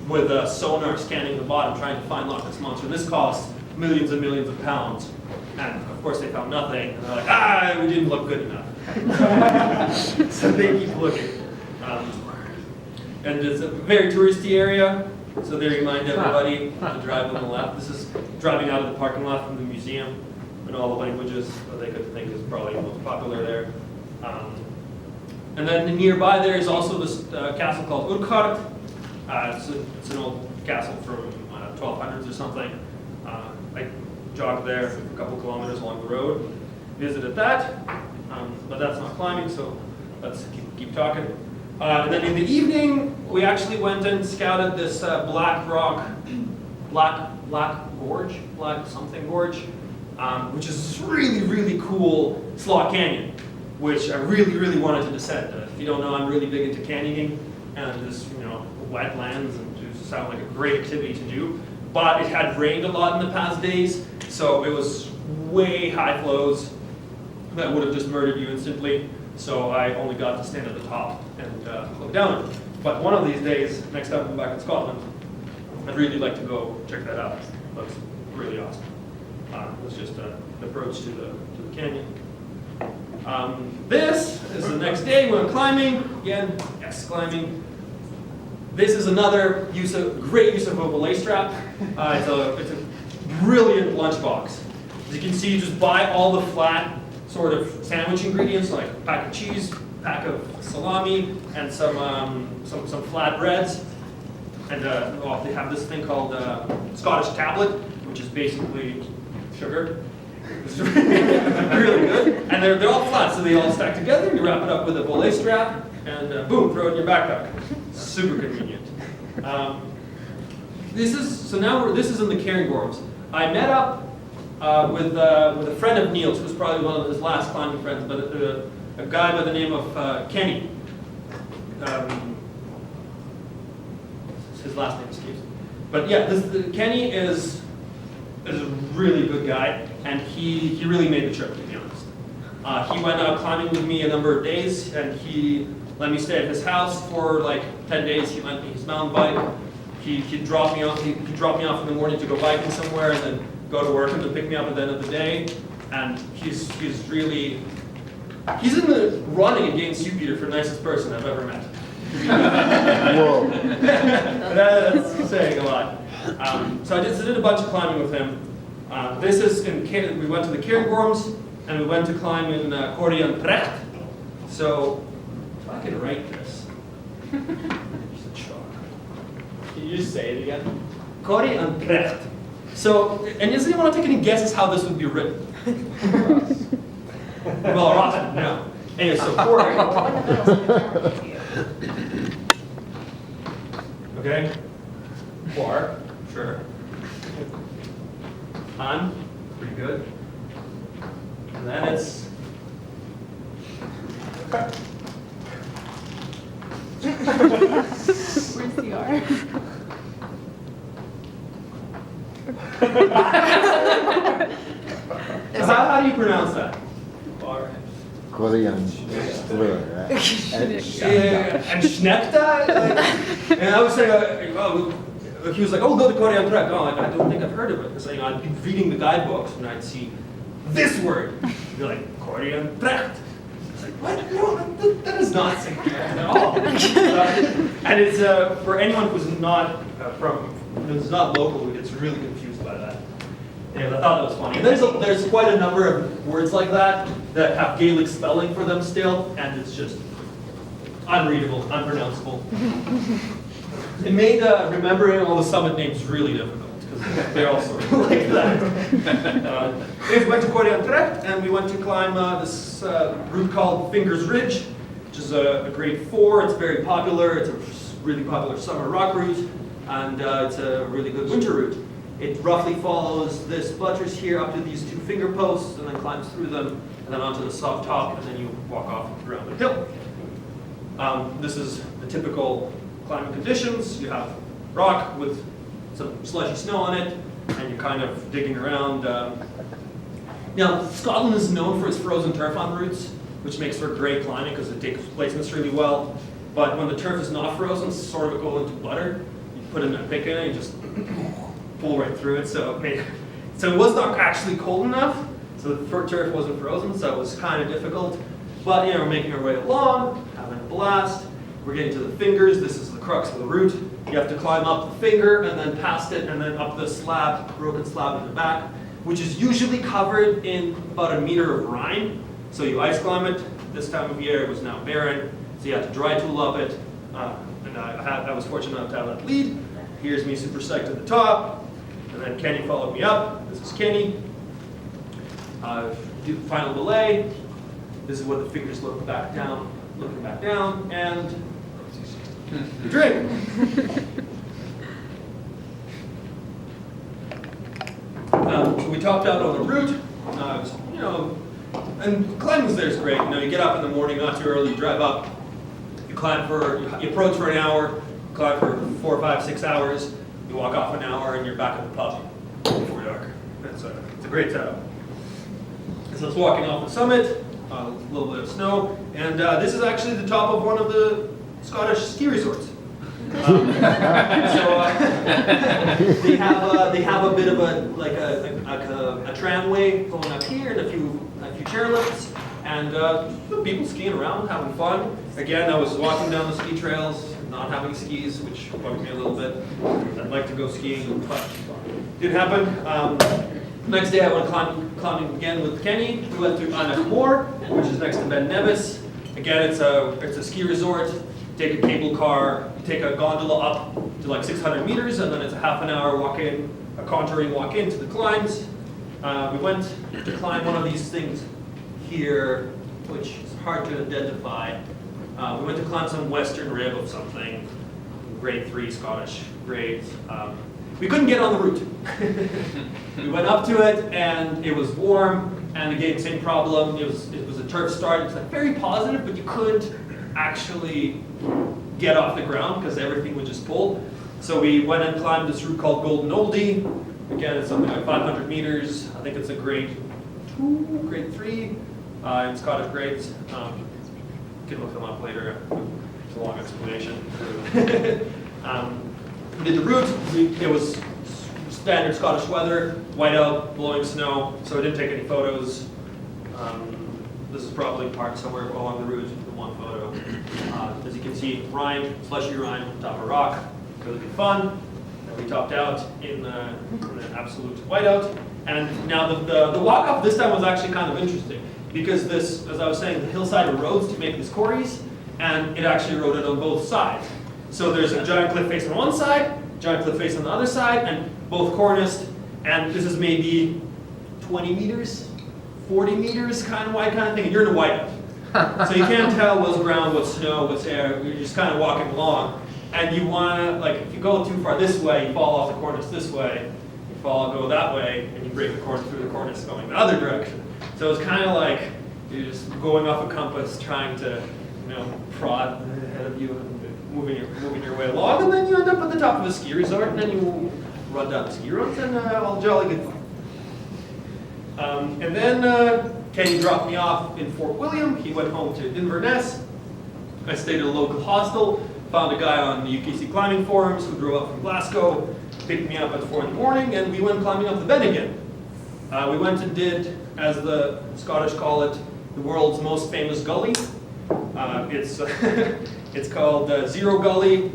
with a sonar scanning the bottom, trying to find Loch Ness Monster. And this cost millions and millions of pounds. And of course they found nothing, and they're like, we didn't look good enough. So they keep looking. And it's a very touristy area, so they remind everybody to drive on the left. This is driving out of the parking lot from the museum, and all the languages that they could think is probably the most popular there. And then nearby there is also this castle called Urquhart. It's an old castle from 1200s or something. I jogged there for a couple kilometers along the road, visited that, but that's not climbing, so let's keep talking. And then in the evening, we actually went and scouted this Black something gorge, which is this really, really cool slot canyon, which I really, really wanted to descend. If you don't know, I'm really big into canyoning, and this, wetlands, and it just sounded like a great activity to do. But it had rained a lot in the past days, so it was way high flows that would have just murdered you instantly. So I only got to stand at the top and look down. But one of these days, next time I'm back in Scotland, I'd really like to go check that out. It looks really awesome. It was just an approach to the canyon. This is the next day when I'm climbing. Again, yes, climbing. This is another great use of a belay strap. It's a brilliant lunchbox. As you can see, you just buy all the flat sort of sandwich ingredients, like a pack of cheese, a pack of salami, and some flat breads. And they have this thing called Scottish tablet, which is basically sugar. It's really good. And they're all flat, so they all stack together. You wrap it up with a belay strap, and boom, throw it in your backpack. Super convenient. This is in the Cairngorms. I met up with a friend of Neil's, who's probably one of his last climbing friends, but a guy by the name of Kenny. His last name escapes me. But yeah, Kenny is a really good guy, and he really made the trip, to be honest. He went out climbing with me a number of days, and he let me stay at his house for like 10 days. He lent me his mountain bike. He'd drop me off in the morning to go biking somewhere, and then go to work and to pick me up at the end of the day. And he's in the running against you, Peter, for nicest person I've ever met. Whoa. That's saying a lot. So I did a bunch of climbing with him. This is we went to the Cairngorms, and we went to climb in Corrie an Precht. So if I can write this, just a chalk. Can you just say it again? Corrie an Precht. So, and does anyone want to take any guesses how this would be written? Well, Ross, no. Anyway, so Corrie. Okay. Quar, sure. On, pretty good. And then it's Where's the R? How do you pronounce that? Korean. And Schnekta? And I was saying, he was like, oh, go to Corrie an Precht. Oh, I don't think I've heard of it. Because I'd be reading the guidebooks and I'd see this word. You're like, Corrie an Precht. It's like, what? No, that is not St. at all. And it's, for anyone who's not local, it's really confused by that. Anyway, I thought that was funny. And there's quite a number of words like that have Gaelic spelling for them still, and it's just unreadable, unpronounceable. It made remembering all the summit names really difficult. because they're all sort of like that. We went to Corrientes, and we went to climb this route called Fingers Ridge, which is a grade 4. It's very popular. It's a really popular summer rock route, and it's a really good winter route. It roughly follows this buttress here up to these 2 finger posts, and then climbs through them, and then onto the soft top, and then you walk off around the hill. This is the typical climbing conditions. You have rock with some slushy snow on it, and you're kind of digging around. Now, Scotland is known for its frozen turf on routes, which makes for great climbing because it takes placements really well. But when the turf is not frozen, it's sort of equivalent to butter. You put in a pick in it and just pull right through it. So it was not actually cold enough, so the turf wasn't frozen, so it was kind of difficult. But we're making our way along, having a blast. We're getting to the fingers. This is the crux of the route. You have to climb up the finger and then past it and then up the slab, broken slab in the back, which is usually covered in about a meter of rime. So you ice climb it. This time of year it was now barren, so you have to dry tool up it. And I was fortunate enough to have that lead. Here's me super psyched at the top. And then Kenny followed me up. This is Kenny. Do the final belay. This is what the fingers look back down, looking back down, and you drink. So we topped out on the route. And climbing there is great. You get up in the morning, not too early, you drive up, you approach for an hour, climb for 4, 5, 6 hours, you walk off an hour, and you're back at the pub before dark. It's a great setup. So it's walking off the summit, a little bit of snow, and this is actually the top of one of the Scottish ski resorts. They have a bit of a tramway going up here and a few chairlifts, and people skiing around, having fun. Again, I was walking down the ski trails, not having skis, which bugged me a little bit. I'd like to go skiing, but didn't happen. Next day I went climbing again with Kenny. We went through Annachmore, which is next to Ben Nevis. Again, it's a ski resort. Take a cable car, you take a gondola up to like 600 meters, and then it's a half an hour walk in, a contouring walk in to the climbs. We went to climb one of these things here, which is hard to identify. We went to climb some western rib of something, grade 3 Scottish grades. We couldn't get on the route. We went up to it, and it was warm, and again, same problem. It was a turf start. It's like very positive, but you couldn't actually get off the ground because everything would just pull. So we went and climbed this route called Golden Oldie. Again, it's something like 500 meters. I think it's a grade 2, grade 3 in Scottish grades. You can look them up later. It's a long explanation. We did the route. It was standard Scottish weather, whiteout, blowing snow, so I didn't take any photos. This is probably parked somewhere along the route in one photo. As you can see, rime, slushy rime, top of rock, really good fun. And we topped out in an absolute whiteout. And now the walk up this time was actually kind of interesting because this, as I was saying, the hillside erodes to make these corries, and it actually eroded on both sides. So there's a giant cliff face on one side, giant cliff face on the other side, and both corniced. And this is maybe 20 meters, 40 meters kind of wide kind of thing, and you're in a whiteout. So you can't tell what's ground, what's snow, what's air. You're just kind of walking along. And you want to, like, if you go too far this way, you fall off the cornice this way. You go that way, and you break the cornice through the cornice going the other direction. So it's kind of like you're just going off a compass, trying to, prod ahead of you and moving your way along. And then you end up at the top of a ski resort, and then you run down the ski roads, and all jolly good fun. And then Kenny dropped me off in Fort William. He went home to Inverness. I stayed at a local hostel, found a guy on the UBC climbing forums who drove up from Glasgow, picked me up at 4 in the morning, and we went climbing up the Ben again. We went and did, as the Scottish call it, the world's most famous gully. It's called Zero Gully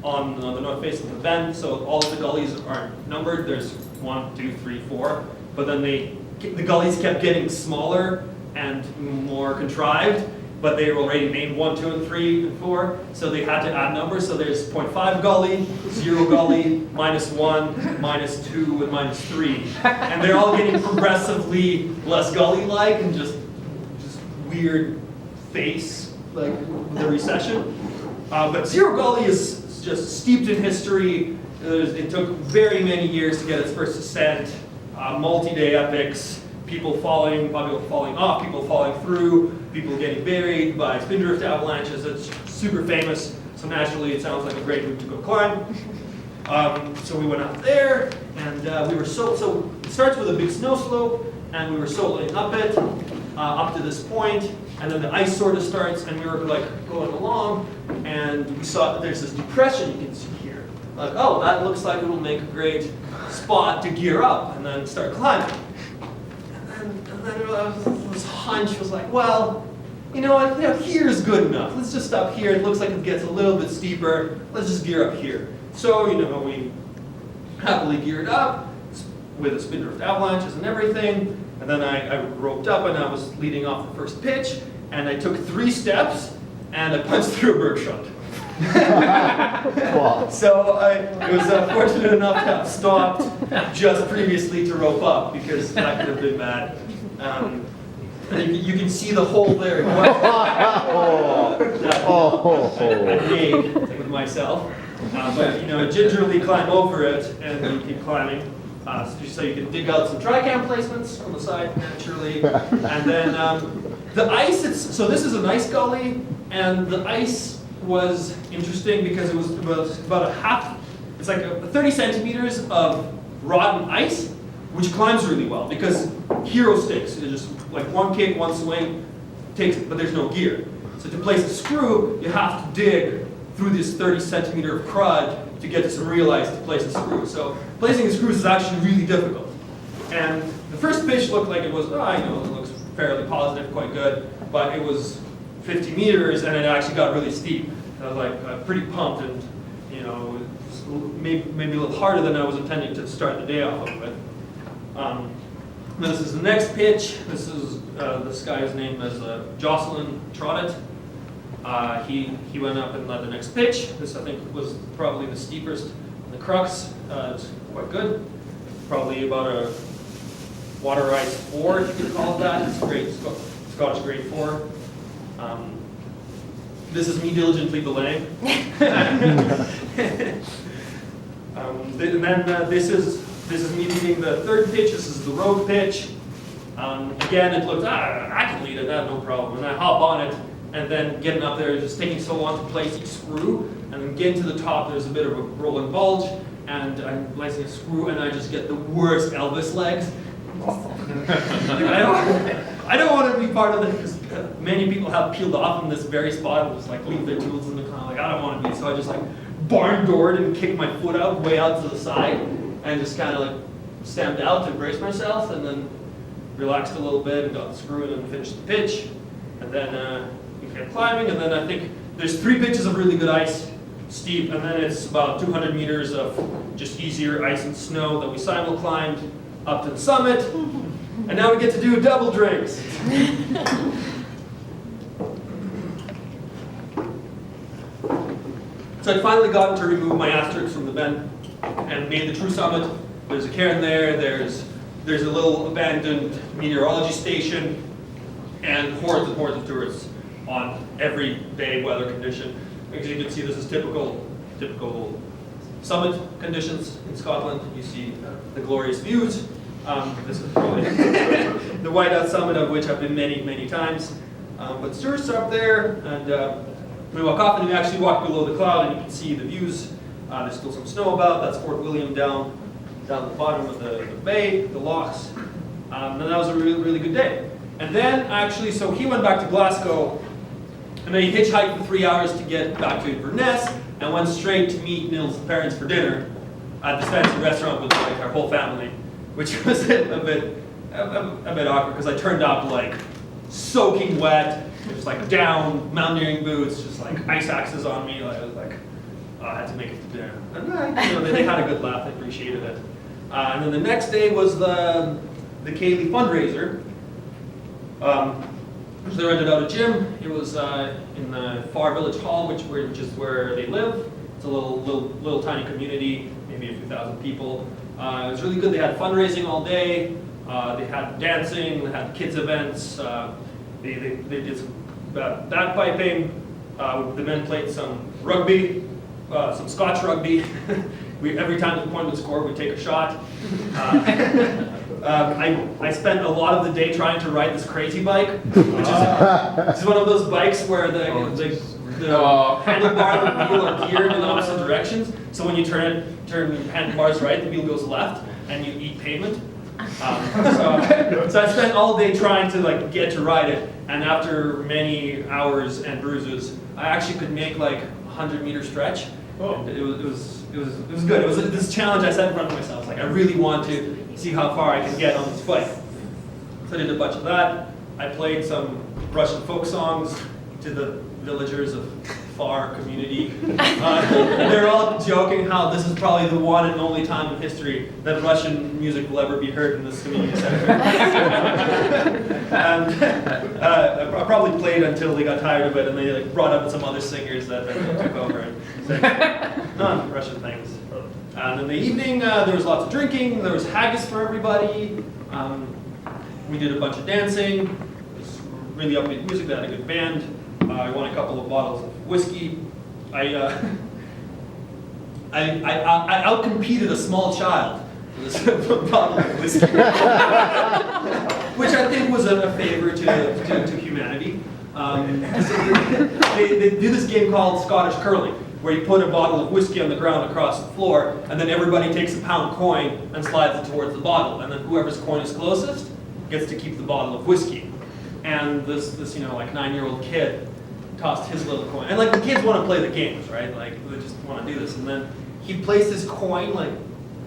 on the north face of the Ben. So all of the gullies are numbered. There's 1, 2, 3, 4. But then the gullies kept getting smaller and more contrived. but they were already named 1, 2, and 3, and 4, so they had to add numbers. So there's 0.5 gully, 0 gully, -1, -2, and -3. And they're all getting progressively less gully-like and just weird face, like the recession. But 0 gully is just steeped in history. It took very many years to get its first ascent, multi-day epics, people falling off, people falling through, people getting buried by spindrift avalanches. It's super famous, so naturally it sounds like a great route to go climb. So we went out there, and we were so it starts with a big snow slope, and we were soloing up it, up to this point, and then the ice sort of starts, and we were like going along, and we saw that there's this depression you can see here. Like, oh, that looks like it will make a great spot to gear up and then start climbing. And then this hunch was like, well, you know what, here's good enough. Let's just stop here. It looks like it gets a little bit steeper. Let's just gear up here. So, we happily geared up with the spindrift avalanches and everything. And then I roped up and I was leading off the first pitch. And I took 3 steps and I punched through a bergschrund. So I was fortunate enough to have stopped just previously to rope up, because that could have been bad. And you can see the hole there. I made with myself. But gingerly climb over it and then keep climbing. So you can dig out some tri-cam placements on the side naturally. And then the ice, so this is an ice gully, and the ice was interesting because it was about it's like 30 centimeters of rotten ice, which climbs really well because hero sticks. It's just like one kick, one swing, takes it, but there's no gear. So to place a screw, you have to dig through this 30 centimeter of crud to get to some real ice to place a screw. So placing the screws is actually really difficult. And the first pitch looked like it was, it looks fairly positive, quite good, but it was 50 meters and it actually got really steep. I was like pretty pumped, and maybe a little harder than I was intending to start the day off with. This is the next pitch. This is this guy's name is Jocelyn Trottet. He went up and led the next pitch. This I think was probably the steepest, the crux. It's quite good. Probably about a water ice 4, if you could call it that. It's great, Scottish grade 4. This is me diligently belaying. And then this is me leading the third pitch. This is the road pitch. Again, it looked, I can lead it, no problem. And I hop on it, and then getting up there, just taking so long to place each screw, and then getting to the top, there's a bit of a rolling bulge, and I'm placing a screw, and I just get the worst Elvis legs. I don't want to be part of it, because many people have peeled off in this very spot and just like leave their tools in the car. Like, I don't want to be, so I just like barn doored and kicked my foot out way out to the side, and just kind of like stamped out to brace myself, and then relaxed a little bit and got the screw in and finished the pitch. And then we kept climbing, and then I think there's 3 pitches of really good ice, steep, and then it's about 200 meters of just easier ice and snow that we simul climbed up to the summit. And now we get to do double drinks. So I finally got to remove my asterisks from the bend and made the true summit. There's a cairn there, there's a little abandoned meteorology station, and hordes and hordes of tourists on every day weather condition. As you can see, this is typical summit conditions in Scotland. You see the glorious views. This is probably the whiteout summit, of which I've been many, many times. But tourists are up there, and we walk off, and we actually walk below the cloud, and you can see the views. There's still some snow about. That's Fort William down the bottom of the bay, the locks. And that was a really, really good day. And then actually, so he went back to Glasgow, and then he hitchhiked for 3 hours to get back to Inverness, and went straight to meet Neil's parents for dinner at this fancy restaurant with like our whole family, which was a bit awkward because I turned up like soaking wet. It was like down, mountaineering boots, just like ice axes on me. I was like, I had to make it to dinner. And they had a good laugh. They appreciated it. And then the next day was the Cayley fundraiser. So they rented out a gym. It was in the Far Village Hall, which is where they live. It's a little tiny community, maybe a few thousand people. It was really good. They had fundraising all day. They had dancing. They had kids events. They did some bagpiping. The men played some rugby, some Scotch rugby. Every time the point would score, we'd take a shot. I spent a lot of the day trying to ride this crazy bike, which is one of those bikes where the handlebar and the wheel are geared in opposite directions. So when you turn handlebars right, the wheel goes left, and you eat pavement. So I spent all day trying to get to ride it, and after many hours and bruises, I actually could make like a 100-meter stretch. And it was good. It was this challenge I set in front of myself. Like I really want to see how far I can get on this bike. So I did a bunch of that. I played some Russian folk songs to the villagers of Far community. They're all joking how this is probably the one and only time in history that Russian music will ever be heard in this community center. And I probably played until they got tired of it, and they brought up some other singers that took over and sang non-Russian things. And in the evening, there was lots of drinking. There was haggis for everybody. We did a bunch of dancing. It was really upbeat music. They had a good band. I won a couple of bottles of whiskey. I outcompeted a small child with a bottle of whiskey, which I think was a favor to humanity. They do this game called Scottish curling, where you put a bottle of whiskey on the ground across the floor, and then everybody takes a pound coin and slides it towards the bottle, and then whoever's coin is closest gets to keep the bottle of whiskey. And this 9-year-old kid tossed his little coin. And the kids want to play the games, right? They just want to do this. And then he placed his coin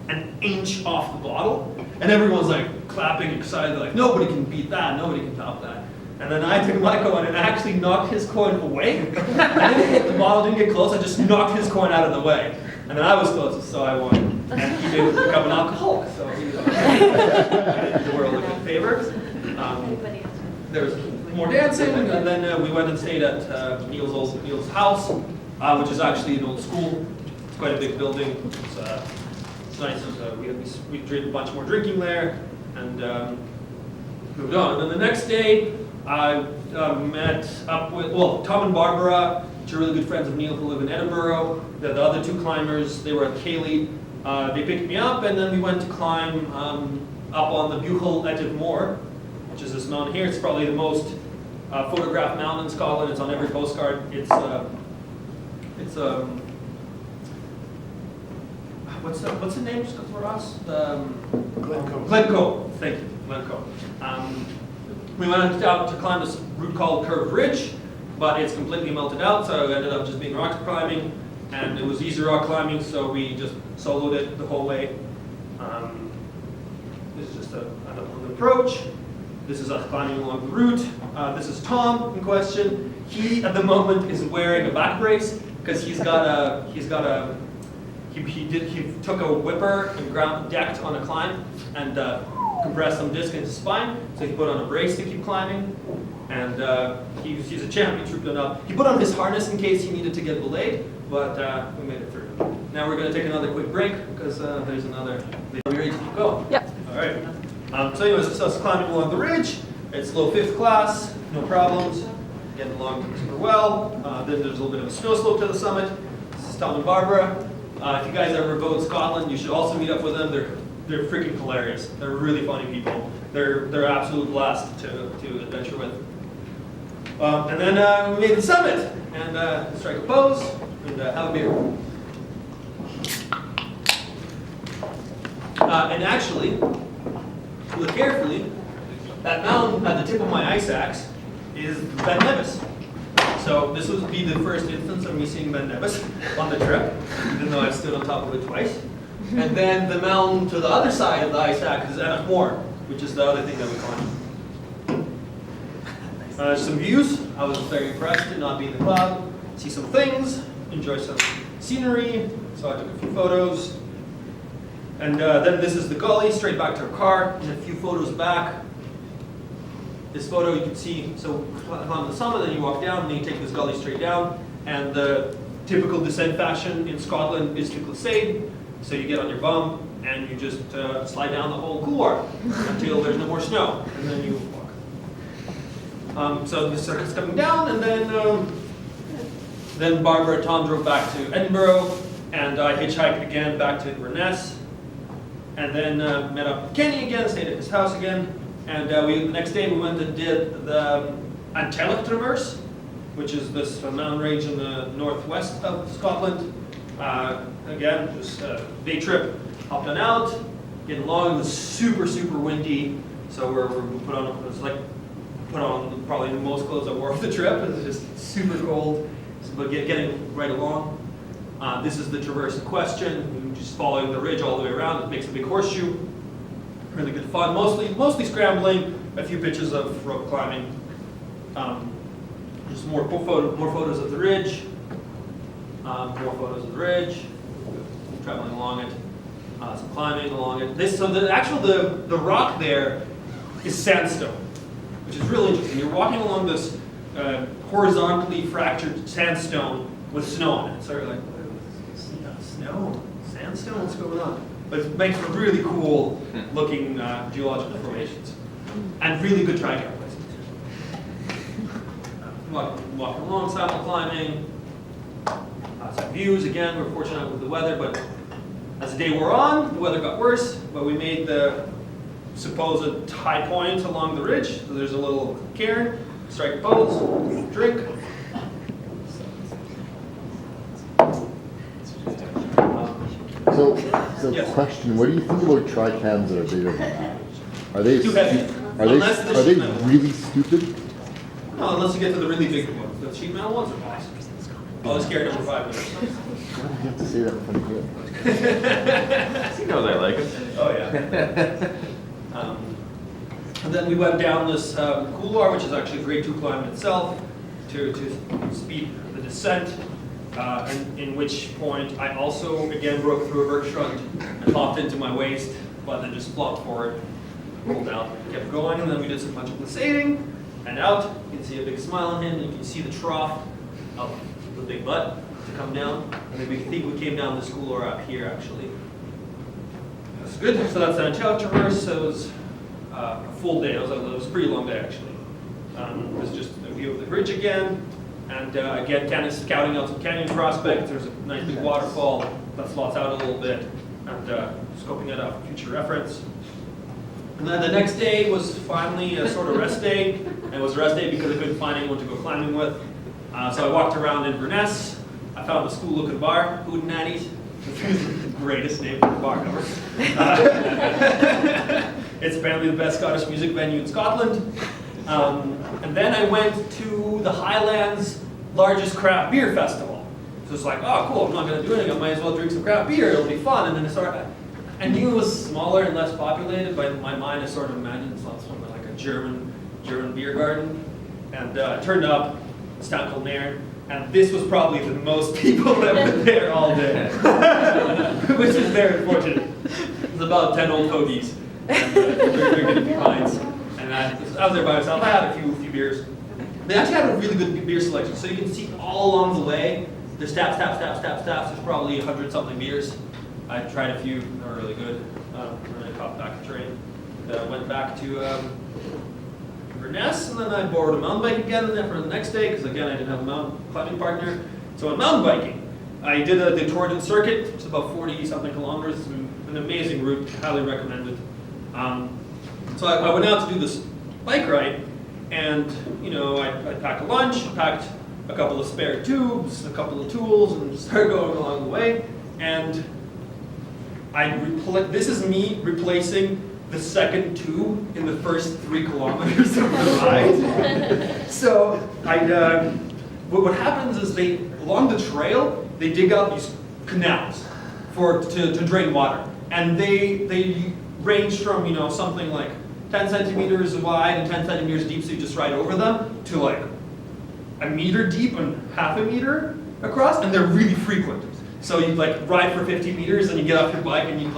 an inch off the bottle. And everyone's clapping, excited, nobody can beat that, nobody can top that. And then I took my coin and actually knocked his coin away. I didn't hit the bottle, didn't get close, I just knocked his coin out of the way. And then I was closest, so I won. And he didn't become an alcoholic, so he did the world a good favor. There was more dancing, and then we went and stayed at Neil's house, which is actually an old school. It's quite a big building. It's nice. We did a bunch more drinking there, and moved on. And then the next day, I met up with Tom and Barbara, which are really good friends of Neil who live in Edinburgh. The other two climbers, they were at Cayley. They picked me up, and then we went to climb up on the Buchel Etive Moor, which is this mountain here. It's probably the most photographed mountain in Scotland. It's on every postcard. It's what's the name for us? Glencoe. Glencoe. Thank you, Glencoe. We went out to climb this route called Curved Ridge, but it's completely melted out, so it ended up just being rock climbing, and it was easy rock climbing, so we just soloed it the whole way. This is just another approach. This is us climbing along the route. This is Tom in question. He, at the moment, is wearing a back brace because he took a whipper and decked on a climb and compressed some disc in his spine. So he put on a brace to keep climbing, and he's a champ. He trooped it up. He put on his harness in case he needed to get belayed, but we made it through. Now we're going to take another quick break because there's another. Are we ready to go? Yep. All right. So anyways, it's us climbing along the ridge. It's low 5th class, no problems, getting along super well. Then there's a little bit of a snow slope to the summit. This is Tom and Barbara. If you guys ever go to Scotland, you should also meet up with them. They're freaking hilarious. They're really funny people. They're absolute blast to adventure with. And then we made the summit and strike a pose and have a beer. And actually, look carefully, that mountain at the tip of my ice axe is Ben Nevis. So this would be the first instance of me seeing Ben Nevis on the trip, even though I've stood on top of it twice. And then the mountain to the other side of the ice axe is Enoch Moor, which is the other thing that we climbed. Some views. I was very impressed to not be in the cloud. See some things, enjoy some scenery. So I took a few photos. And then this is the gully, straight back to our car, and a few photos back. this photo you can see, so on the summit, then you walk down, and then you take this gully straight down, and the typical descent fashion in Scotland is to glissade. So you get on your bum, and you just slide down the whole couloir until there's no more snow, and then you walk. So the circuit's coming down, and then Barbara and Tom drove back to Edinburgh, and I hitchhiked again back to Inverness, and then met up with Kenny again, stayed at his house again, and the next day we went and did the Antellic Traverse, which is this mountain range in the northwest of Scotland. Again, just a day trip, hopped on out, getting along. It was super, super windy, so we're put on probably the most clothes I wore for the trip. It was just super cold, but getting right along. This is the traverse in question. We're just following the ridge all the way around. It makes a big horseshoe. Really good fun. Mostly scrambling. A few pitches of rope climbing. Just more photos of the ridge. More photos of the ridge. Traveling along it. Some climbing along it. The rock there is sandstone, which is really interesting. You're walking along this horizontally fractured sandstone with snow on it. So you're like, snow, sandstone, what's going on? But it makes for really cool looking geological formations and really good triangular places. Walking along, silent climbing. Some views, again, we're fortunate with the weather, but as the day wore on, the weather got worse, but we made the supposed high point along the ridge. So there's a little cairn, strike a pose, drink. So Yes. question, what do you think about tricams that are bigger than that? Are they Too heavy. Are Unless they the are they sheet metal. really stupid? No, unless you get to the really big ones. The sheet metal ones are awesome. Oh, this carried number 5 minutes. Why do you have to say that in front of him? He knows I like it. Oh, yeah. And then we went down this couloir, which is actually a grade 2 climb in itself, to speed the descent, and in which point I also, again, broke through a bergschrund and hopped into my waist, but then just flopped forward, rolled out, kept going, and then we did some bunch of glissading, and out. You can see a big smile on him, and you can see the trough of the big butt to come down, and then we think we came down this couloir up here, actually. That's good. So that's an Antellic Traverse. So it was a full day. It was a pretty long day, actually. It was just a view of the ridge again, and again, kind of scouting out some canyon prospects. There's a nice big waterfall that slots out a little bit, and scoping that out for future reference. And then the next day was finally a sort of rest day. And it was a rest day because I couldn't find anyone to go climbing with. So I walked around Inverness. I found a school-looking bar, Hootenannies. The greatest name for a bar ever. It's apparently the best Scottish music venue in Scotland. And then I went to the Highlands' largest craft beer festival. So it's like, oh, cool, I'm not going to do anything. I might as well drink some craft beer. It'll be fun. And then I knew it was smaller and less populated, but in my mind I sort of imagined something like a German beer garden. And it turned up, it's a town called Nairn. And this was probably the most people that were there all day, which is very unfortunate. It was about 10 old fogies, and they're good pints. And I was there by myself. I had a few beers. They actually had a really good beer selection, so you can see all along the way. There's taps. There's probably 100-something beers. I tried a few. They were really good. And I caught back the train. Went back to Inverness, and then I borrowed a mountain bike again for the next day, because again I didn't have a mountain climbing partner. So I went mountain biking. I did the Torridon circuit. It's about 40-something kilometers. It's an amazing route. Highly recommended. So I went out to do this bike ride, and I packed a lunch, packed a couple of spare tubes, a couple of tools, and started going along the way. And this is me replacing the second tube in the first 3 kilometers of the ride. So what happens is along the trail, they dig out these canals to drain water. And they range from, something like 10 centimeters wide and 10 centimeters deep, so you just ride over them, to like a meter deep and half a meter across, and they're really frequent. So you ride for 50 meters and you get off your bike and you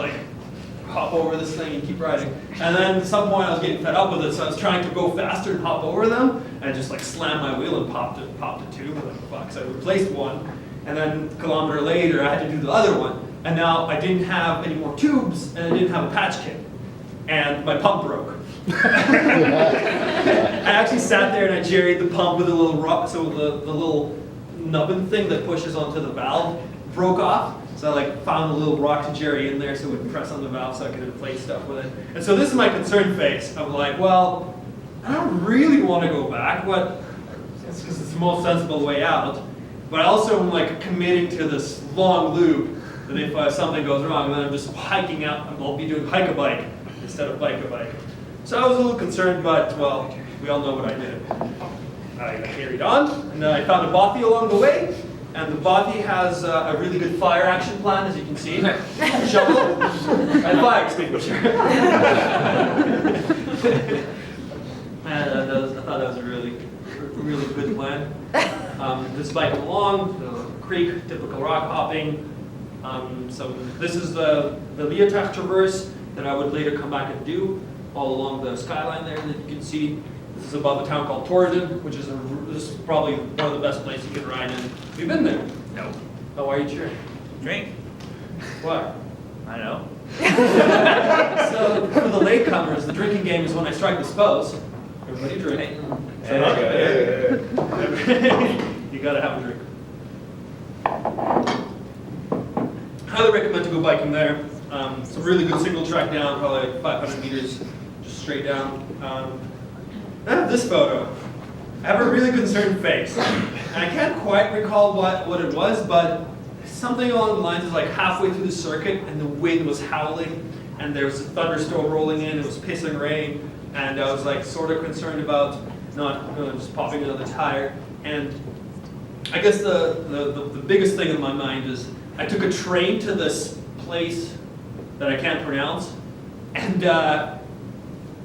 hop over this thing and keep riding. And then at some point I was getting fed up with it, so I was trying to go faster and hop over them, and I just like slammed my wheel and popped a tube. I'm like, fuck, so I replaced one, and then a kilometer later I had to do the other one, and now I didn't have any more tubes, and I didn't have a patch kit, and my pump broke. I actually sat there and I jerried the pump with a little rock, so the little nubbin thing that pushes onto the valve broke off. So I like found a little rock to jerry in there so it would press on the valve so I could inflate stuff with it. And so this is my concern face of like, well, I don't really want to go back, but it's because it's the most sensible way out. But I also am like committing to this long loop that if something goes wrong, then I'm just hiking out, I'll be doing hike-a-bike instead of bike-a-bike. So I was a little concerned, but well, we all know what I did. I carried on, and I found a bothy along the way, and the bothy has a really good fire action plan, as you can see. Shovel and fire extinguisher. And I thought that was a really good plan. Just biking along, the creek, typical rock hopping. So this is the Leotard Traverse that I would later come back and do all along the skyline there that you can see. This is above a town called Torridon, which is this is probably one of the best places you can ride in. Have you been there? No. Oh, why are you cheering? Drink. Why? I know. So for the latecomers, the drinking game is when I strike the spose. Everybody drink. You gotta have a drink. Highly recommend to go biking there. It's a really good single track down, probably like 500 meters, just straight down. I have this photo. I have a really concerned face. And I can't quite recall what it was, but something along the lines of like halfway through the circuit and the wind was howling and there was a thunderstorm rolling in, it was pissing rain, and I was like sort of concerned about not just popping another tire. And I guess the biggest thing in my mind is I took a train to this place that I can't pronounce, and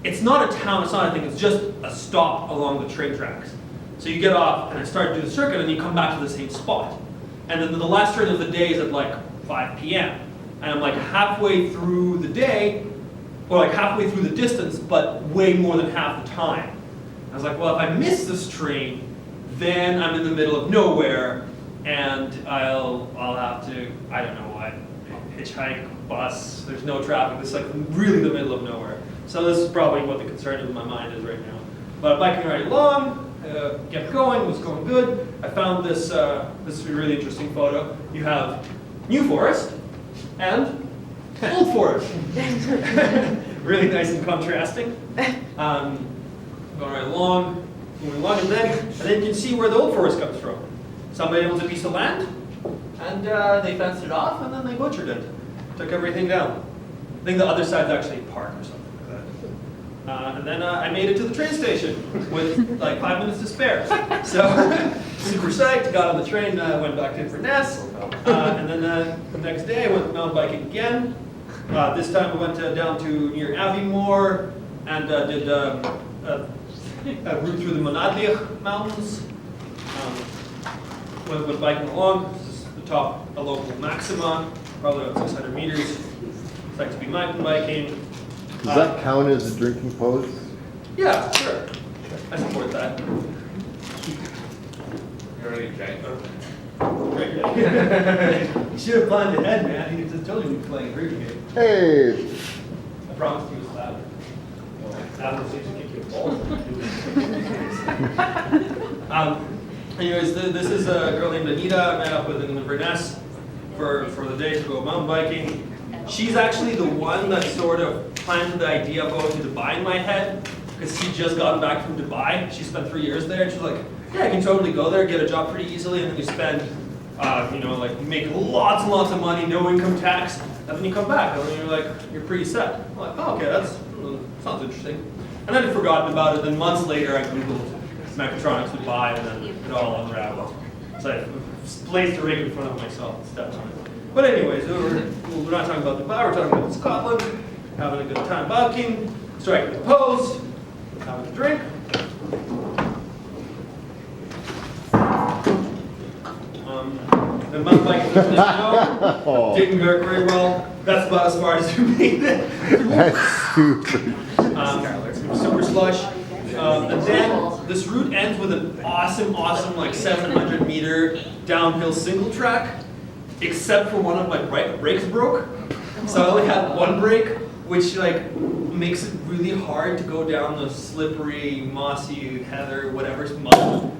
it's not a town, it's not a thing, it's just a stop along the train tracks. So you get off and I start to do the circuit and you come back to the same spot. And then the last train of the day is at like 5 p.m. And I'm like halfway through the day, or like halfway through the distance, but way more than half the time. I was like, well, if I miss this train, then I'm in the middle of nowhere and I'll have to, I don't know what, hitchhike, bus, there's no traffic, it's like really the middle of nowhere. So this is probably what the concern in my mind is right now. But biking right along, kept going, was going good. I found this, this is a really interesting photo. You have new forest and old forest. Really nice and contrasting. Going right along, moving along, and then you can see where the old forest comes from. Somebody owns a piece of land, and they fenced it off, and then they butchered it. Took everything down. I think the other side's actually a park or something like that. And then I made it to the train station with like 5 minutes to spare. So super psyched, got on the train, went back to Inverness, and then the next day I went mountain biking again. This time I went down to near Aviemore and did a route through the Monadliach Mountains. Went biking along. This is the top, a local maxima, probably about 600 meters. It's like to be mountain biking. Does that count as a drinking pose? Yeah, sure. I support that. You're already drank. You should have planned ahead, man. You just told you we were playing a drinking game. Hey! I promised you was loud. Adam seems to kick you a ball. Anyways, this is a girl named Anita I met up with in Inverness for the day to go mountain biking. She's actually the one that sort of planted the idea of going to Dubai in my head, because she'd just gotten back from Dubai. She spent 3 years there, and she's like, yeah, I can totally go there, get a job pretty easily, and then you spend, like you make lots and lots of money, no income tax, and then you come back, and then you're like, you're pretty set. I'm like, oh, okay, that sounds interesting. And then I'd forgotten about it, then months later I Googled mechatronics Dubai, and then it all unraveled. So I placed a rig in front of myself and stepped on it. But anyways, we're not talking about Dubai, we're talking about Scotland, having a good time biking, striking the pose, having a drink. The mountain bike was in the snow, Oh, didn't work very well. That's about as far as we made it. that's super. Super slush. And then this route ends with an awesome like 700 meter downhill single track, except for one of my brakes broke. So I only had one brake, which like makes it really hard to go down the slippery, mossy, heather, whatever's mud.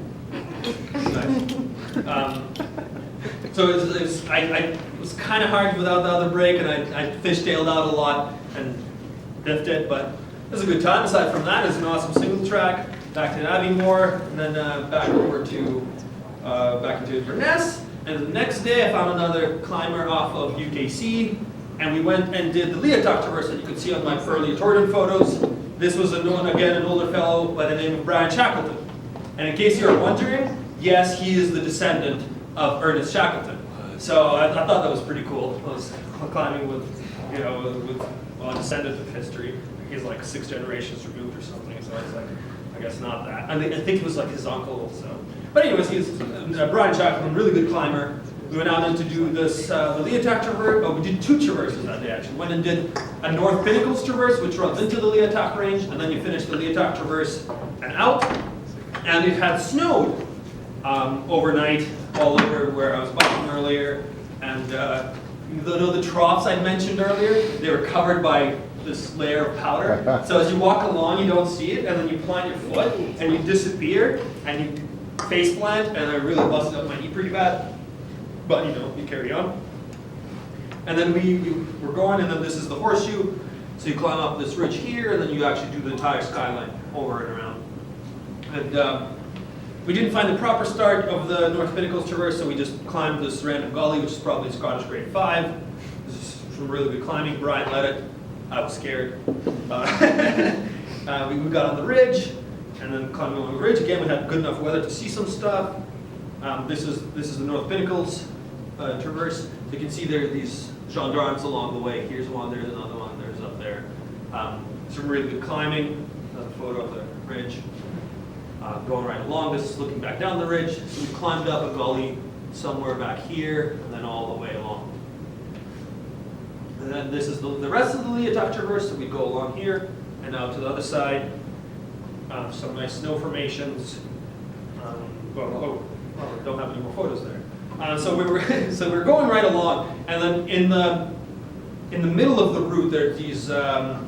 So it was kind of hard without the other brake, and I fishtailed out a lot and biffed it, but it was a good time. Aside from that, it was an awesome single track. Back to Abbeymoor, and then back over to back into Inverness. And the next day, I found another climber off of UKC, and we went and did the Leotard Traverse that you could see on my earlier Torridon photos. This was an older fellow by the name of Brian Shackleton. And in case you're wondering, yes, he is the descendant of Ernest Shackleton. So I thought that was pretty cool. I was climbing with a descendant of history. He's like 6 generations removed or something. So I was like, I guess not that. I think it was like his uncle. So, but anyways, he's Brian Shackleton, really good climber. We went out to do this the Leotard Traverse. Oh, we did 2 traverses that day actually. Went and did a North Pinnacles Traverse, which runs into the Leotard Range, and then you finish the Leotard Traverse and out. And it had snowed overnight all over where I was biking earlier. And the troughs I mentioned earlier, they were covered by this layer of powder. So as you walk along, you don't see it, and then you plant your foot, and you disappear, and you face plant, and I really busted up my knee pretty bad. But you carry on. And then we were going, and then this is the horseshoe. So you climb up this ridge here, and then you actually do the entire skyline over and around. And we didn't find the proper start of the North Pinnacles Traverse, so we just climbed this random gully, which is probably Scottish grade 5. This is some really good climbing. Brian led it. I was scared. We got on the ridge, and then climbing along the ridge. Again, we had good enough weather to see some stuff. This is the North Pinnacles Traverse. You can see there are these gendarmes along the way. Here's one, there's another one, there's up there. Some really good climbing. Another photo of the ridge. Going right along, this is looking back down the ridge. So we climbed up a gully somewhere back here, and then all the way along. And then this is the rest of the Leotard Traverse, so we go along here and out to the other side. Some nice snow formations. Don't have any more photos there. So we were going right along, and then in the middle of the route there are these the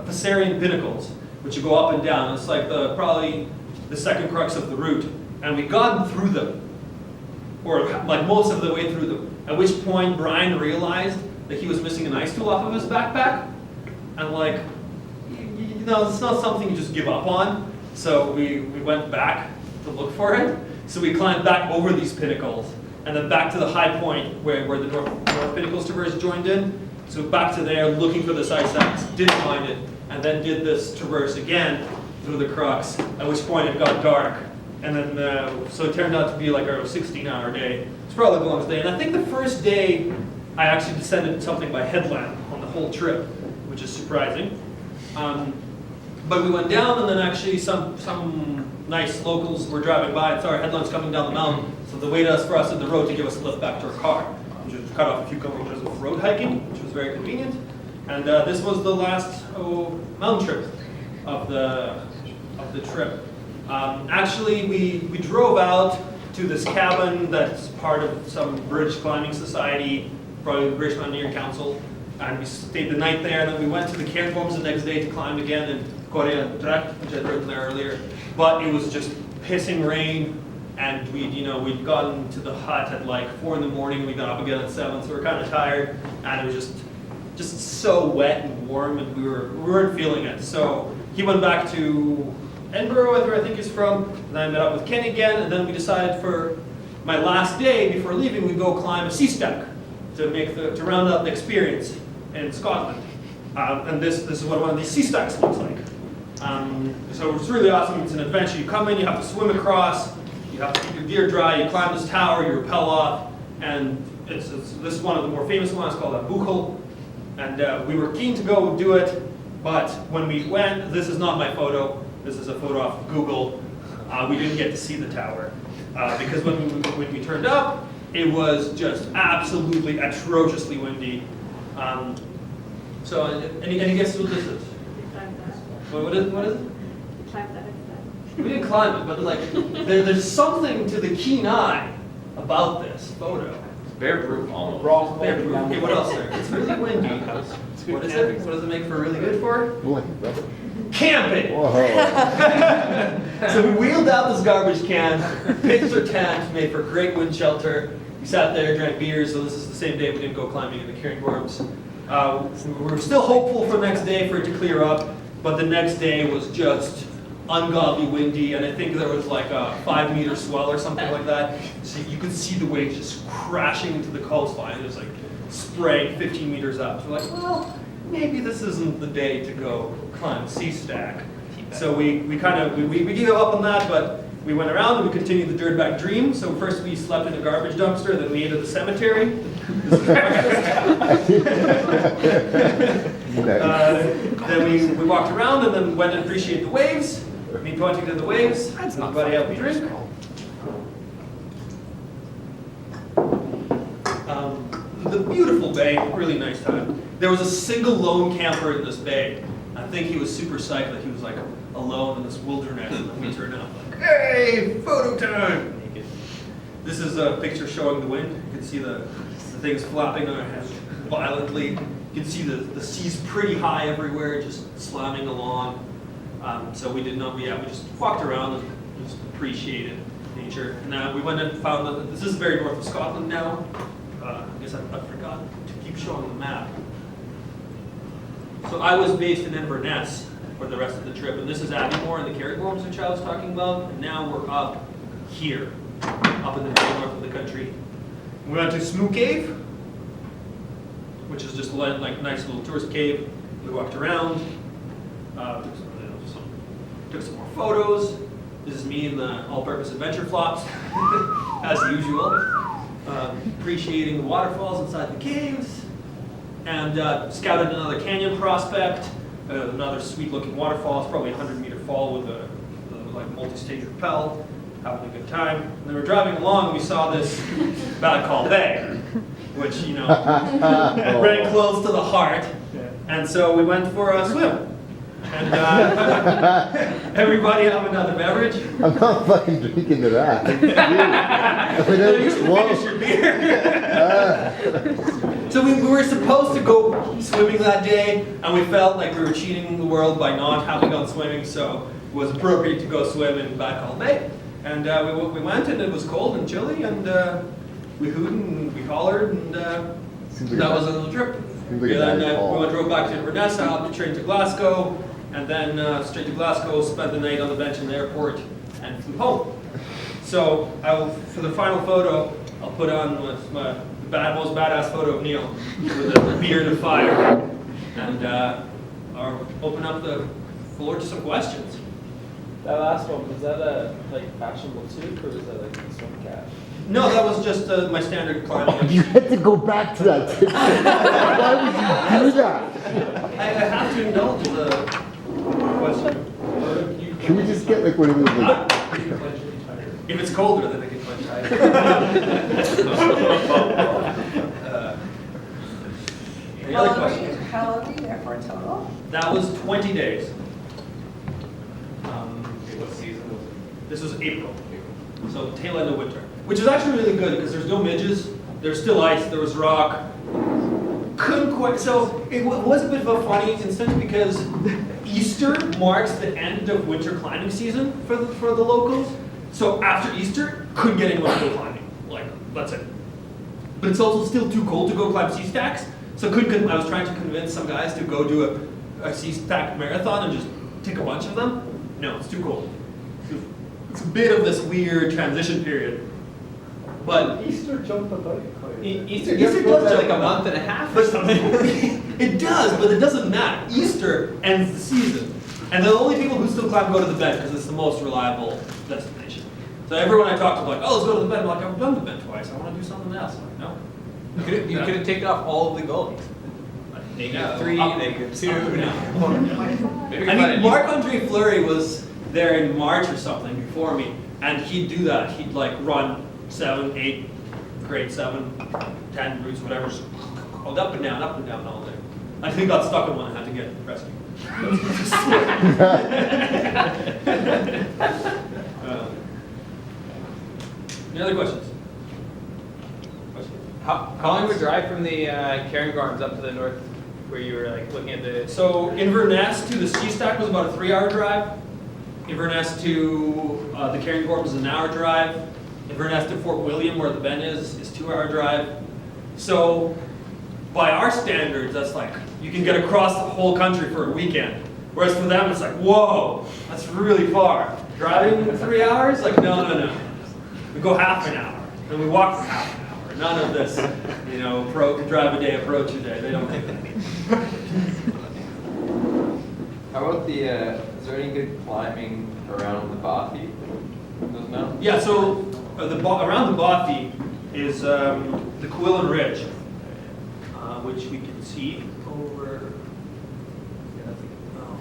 Passerian pinnacles, which you go up and down. It's like probably the second crux of the route, and we'd gotten through them, or like most of the way through them. At which point Brian realized that he was missing an ice tool off of his backpack, and like, it's not something you just give up on. So we went back to look for it. So we climbed back over these pinnacles, and then back to the high point where the North Pinnacles Traverse joined in. So back to there, looking for this ice axe, didn't find it, and then did this traverse again through the crux, at which point it got dark. And then, so it turned out to be like a 16-hour day. It's probably the longest day. And I think the first day, I actually descended something by headland on the whole trip, which is surprising. But we went down, and then actually some nice locals were driving by and saw our headlands coming down the mountain. So they waited for us at the road to give us a lift back to our car, which was cut off a few kilometers of road hiking, which was very convenient. And this was the last mountain trip of the trip. Actually, we drove out to this cabin that's part of some British climbing society, probably the British Mountaineering Council, and we stayed the night there. And then we went to the Cairngorms the next day to climb again in Corea and Trek, which I'd written there earlier. But it was just pissing rain, and we'd gotten to the hut at like 4 in the morning. We got up again at 7, so we were kind of tired, and it was just so wet and warm, and we weren't feeling it. So he went back to Edinburgh, where I think he's from, and I met up with Kenny again, and then we decided for my last day before leaving, we'd go climb a sea stack to round out the experience in Scotland. And this is what one of these sea stacks looks like. So it's really awesome. It's an adventure. You come in, you have to swim across, you have to keep your gear dry, you climb this tower, you rappel off, and this is one of the more famous ones called a Buchel. And we were keen to go do it, but when we went, this is not my photo, this is a photo off Google, we didn't get to see the tower. because when we turned up, it was just absolutely atrociously windy. So, any guesses what this is? What is it? We didn't climb it, but like, there's something to the keen eye about this photo. It's bear-proof almost. Bear-proof. Okay, what else there? It's really windy. What is it? What does it make for really good for? Like rubbish. Camping! Whoa. So we wheeled out this garbage can, pitched our tent, made for great wind shelter. We sat there, drank beers, so this is the same day we didn't go climbing in the Cairngorms. We were still hopeful for the next day for it to clear up, but the next day was just ungodly windy, and I think there was like a 5-meter swell or something like that. So you could see the waves just crashing into the coastline. It was like spraying 15 meters up. So we're like, well, maybe this isn't the day to go climb Sea Stack. So we gave up on that, but we went around and we continued the dirtbag dream. So first we slept in a garbage dumpster, then we ate at the cemetery. Then we walked around and then went and appreciated the waves. Me pointing to the waves. Everybody help me drink. The beautiful bay, really nice time. There was a single lone camper in this bay. I think he was super psyched that he was like alone in this wilderness, and then we turned out like, hey, photo time! This is a picture showing the wind. You can see the things flapping on our heads violently. You can see the seas pretty high everywhere, just slamming along. So we just walked around and just appreciated nature. And we went and found that this is very north of Scotland now. I guess I forgot to keep showing the map. So I was based in Inverness for the rest of the trip, and this is Aviemore and the Cairngorms, which I was talking about. And now we're up here, up in the very north of the country. We went to Smoo Cave, which is just like nice little tourist cave. We walked around, took some more photos. This is me in the all-purpose adventure flops, as usual. Appreciating the waterfalls inside the caves, and scouted another canyon prospect, another sweet-looking waterfall. It's probably a 100-meter fall with a like multi-stage rappel, having a good time. And then we're driving along, and we saw this Ballycall Bay, which ran close to the heart, and so we went for a swim. And everybody have another beverage? I'm not fucking drinking to that. You should finish your beer. So we were supposed to go swimming that day, and we felt like we were cheating the world by not having gone swimming, so it was appropriate to go swim in Ballycall Bay. And we went, and it was cold and chilly, and we hooted and we hollered, and that was a little trip. Like then we drove back to Inverness, I hopped the train to Glasgow, and then straight to Glasgow, spent the night on the bench in the airport, and flew home. So for the final photo, I'll put on most badass photo of Neil with a beard of fire, and I'll open up the floor to some questions. That last one, was that a fashionable toque, or was that like a swim cap? No, that was just my standard climbing. You had to go back to that. Why would you do that? I have to indulge the question. Can we just get like one of those? Like, If it's colder, then I can clench tighter. Any other questions? How long were you there for in total? That was 20 days. What season was it? This was April, so tail end of winter, which is actually really good because there's no midges, there's still ice, there was rock. Couldn't quite, so it was a bit of a funny instance because Easter marks the end of winter climbing season for the locals. So after Easter, couldn't get anyone to go climbing. Like, that's it. But it's also still too cold to go climb sea stacks. So I was trying to convince some guys to go do a sea stack marathon and just take a bunch of them. No, it's too cold. It's a bit of this weird transition period. But Easter jumped the bike. Easter does does like a month and a half or but something. it does, but it doesn't matter. Easter ends the season. And the only people who still climb go to the bend because it's the most reliable destination. So everyone I talk to is like, oh, let's go to the bend. I'm like, I've done the bend twice. I want to do something else. I'm like, no. You could have taken off all of the gullies. -3, -2. I mean, Marc-Andre Fleury was there in March or something before me, And he'd do that. He'd like run 7, 8, grade 7, 10 routes, whatever, just up and down all day. I think got stuck in one and had to get rescued. Any other questions? How long of a drive from the Cairngorms up to the north, where you were like looking at the? So Inverness to the ski stack was about a 3-hour drive. Inverness to the Cairngorms is an hour drive. Inverness to Fort William, where the bend is 2-hour drive. So by our standards, that's like, you can get across the whole country for a weekend. Whereas for them, it's like, whoa, that's really far. Driving 3 hours? Like, no. We go half an hour, and we walk for half an hour. None of this, drive a day, approach a day. They don't think that. How about the, is there any good climbing around the Bothy, those mountains? Yeah, so around the Bothy is the Quillen Ridge, which we can see over. Yeah, I think. Oh.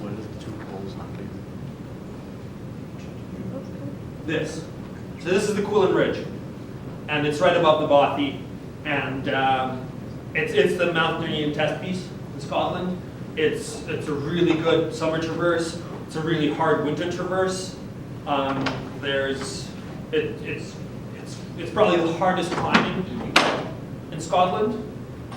What is the 2 poles hunting? This. So this is the Quillen Ridge, and it's right above the Bothy, and it's the Mountaineering test piece in Scotland. It's a really good summer traverse. It's a really hard winter traverse. It's probably the hardest climbing in Scotland.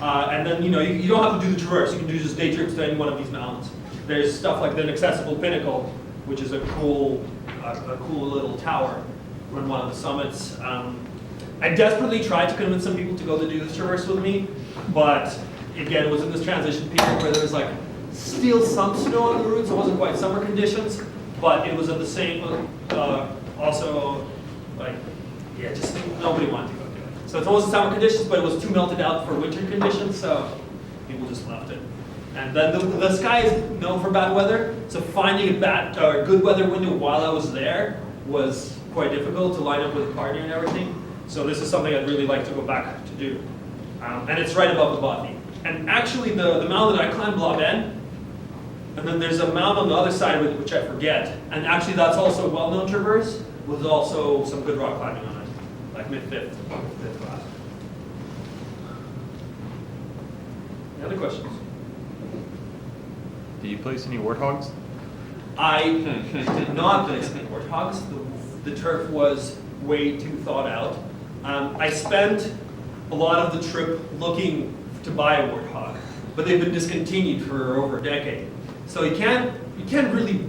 And then you don't have to do the traverse. You can do just day trips to any one of these mountains. There's stuff like the Inaccessible Pinnacle, which is a cool little tower on one of the summits. I desperately tried to convince some people to go to do this traverse with me, but again, it was in this transition period where there was like still some snow on the route, so it wasn't quite summer conditions, but it was at the same, also like, yeah, just nobody wanted to go do it. So it wasn't summer conditions, but it was too melted out for winter conditions, so people just left it. And then the sky is known for bad weather, so finding a good weather window while I was there was quite difficult to line up with the party and everything. So this is something I'd really like to go back to do. And it's right above the Bothy. And actually the mountain that I climbed, Blob End, and then there's a mountain on the other side which I forget. And actually that's also a well-known traverse with also some good rock climbing on it, like mid-fifth class. Any other questions? Did you place any warthogs? I did not place any warthogs. The turf was way too thought out. I spent a lot of the trip looking to buy a warthog, but they've been discontinued for over a decade. So you can't really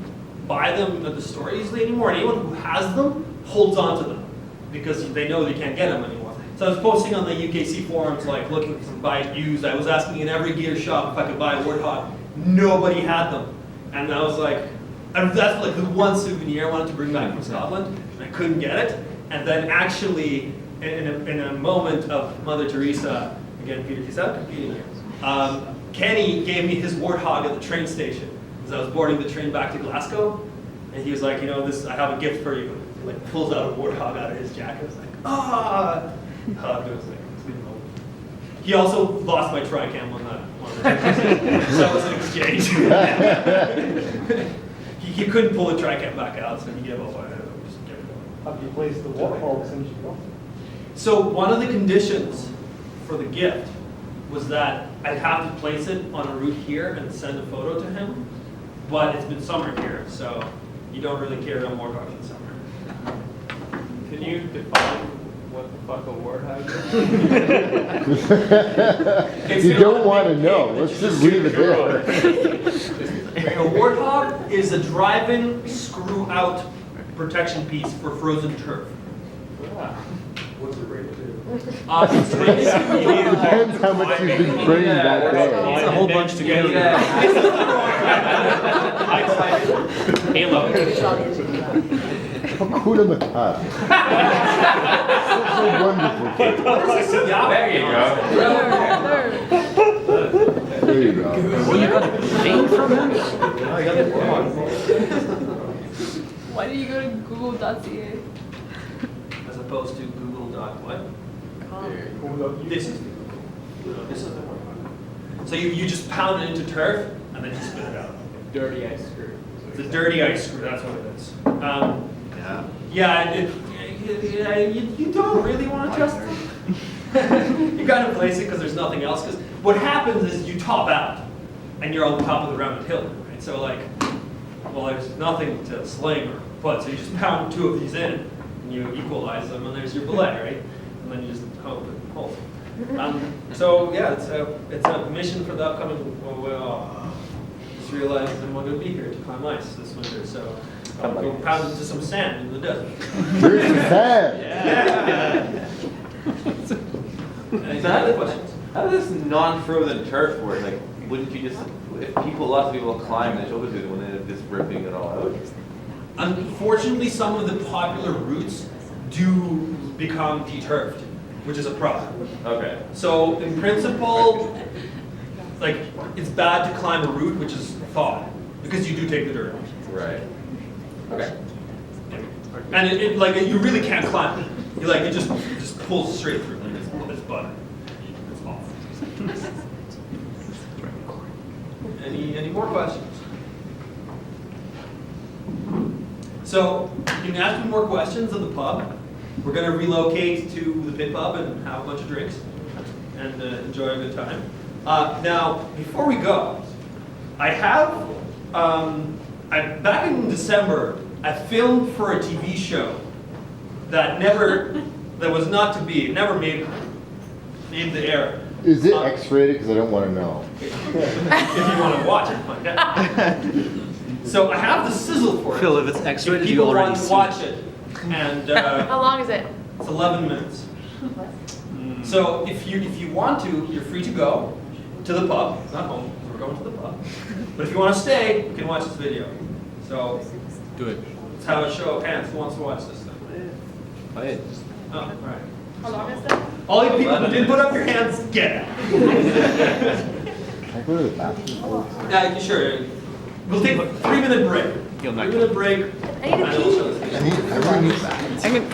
buy them at the store easily anymore. And anyone who has them holds on to them because they know they can't get them anymore. So I was posting on the UKC forums, like looking to buy it used. I was asking in every gear shop if I could buy a warthog. Nobody had them, and I was like, that's like the one souvenir I wanted to bring back from Scotland, and I couldn't get it. And then actually, in a moment of Mother Teresa, again, Peter, he's out competing here. Kenny gave me his warthog at the train station as I was boarding the train back to Glasgow, and he was like, I have a gift for you. He like pulls out a warthog out of his jacket. I was like, it was like, sweet moment. He also lost my Tricam on that one. So that was an exchange. he couldn't pull the Tricam back out, so he gave up on it. Just kept going. Have you placed the warthog since you got? So one of the conditions for the gift was that I'd have to place it on a route here and send a photo to him, but it's been summer here, so you don't really carry on warthogs in summer. Can you define what the fuck a warthog is? You don't want to know. Let's just leave it there. A warthog is a drive-in, screw-out protection piece for frozen turf. What's it rated to? It's rated- It depends how much you've been training that day. It's a whole bunch together. Halo. Hakuna Matata. So wonderful. Yeah, There you go. There you go. Well, you got a thing from him? Why did you go to google.ca? as opposed to Google. What? This is the warthog. So you just pound it into turf and then you spit it out. Dirty ice screw. It's a dirty ice screw, that's what it is. Yeah. Yeah, you don't really want to trust them. You gotta place it because there's nothing else. Because what happens is you top out and you're on the top of the rounded hill, right? So like, well, there's nothing to sling or put, so you just pound 2 of these in and you equalize them, and there's your billet, right? And then you just hope it holds. So yeah, it's a mission for the upcoming. Just realized I'm not going to be here to climb ice this winter, so I'll go pound into some sand in the desert. Here's the sand. Yeah. Any other questions? How does this non-frozen turf work? Like, wouldn't you just, if lots of people climb the shoulder to it, when they're just ripping it all out? Unfortunately, some of the popular routes do become deturfed, which is a problem. Okay. So in principle, like, it's bad to climb a route which is thawed, because you do take the dirt off. Right. Okay. And it like, you really can't climb it. You like, it just pulls straight through, like it's butter. It's awful. Any more questions? So, you can ask me more questions at the pub. We're going to relocate to the pit pub and have a bunch of drinks and enjoy a good time. Now, before we go, I have, back in December, I filmed for a TV show that was not to be, it never made the air. Is it X-rated? Because I don't want to know. If you want to watch it, find out. So I have the sizzle for it. Phil, if it's X-rated, If you people already want to see. watch it. And How long is it? it's 11 minutes. So if you want to, you're free to go to the pub. Not home, we're going to the pub. But if you want to stay, you can watch this video. So Do it. let's have a show of hands. Who wants to watch this thing? Go ahead. Oh, all right. How long is that? All you people who didn't put up your hands, get out. Can I go to the bathroom? Yeah, sure. We'll take a 3-minute break. You'll not 3-minute break. I need a and then we'll show this video. I really need that. I mean,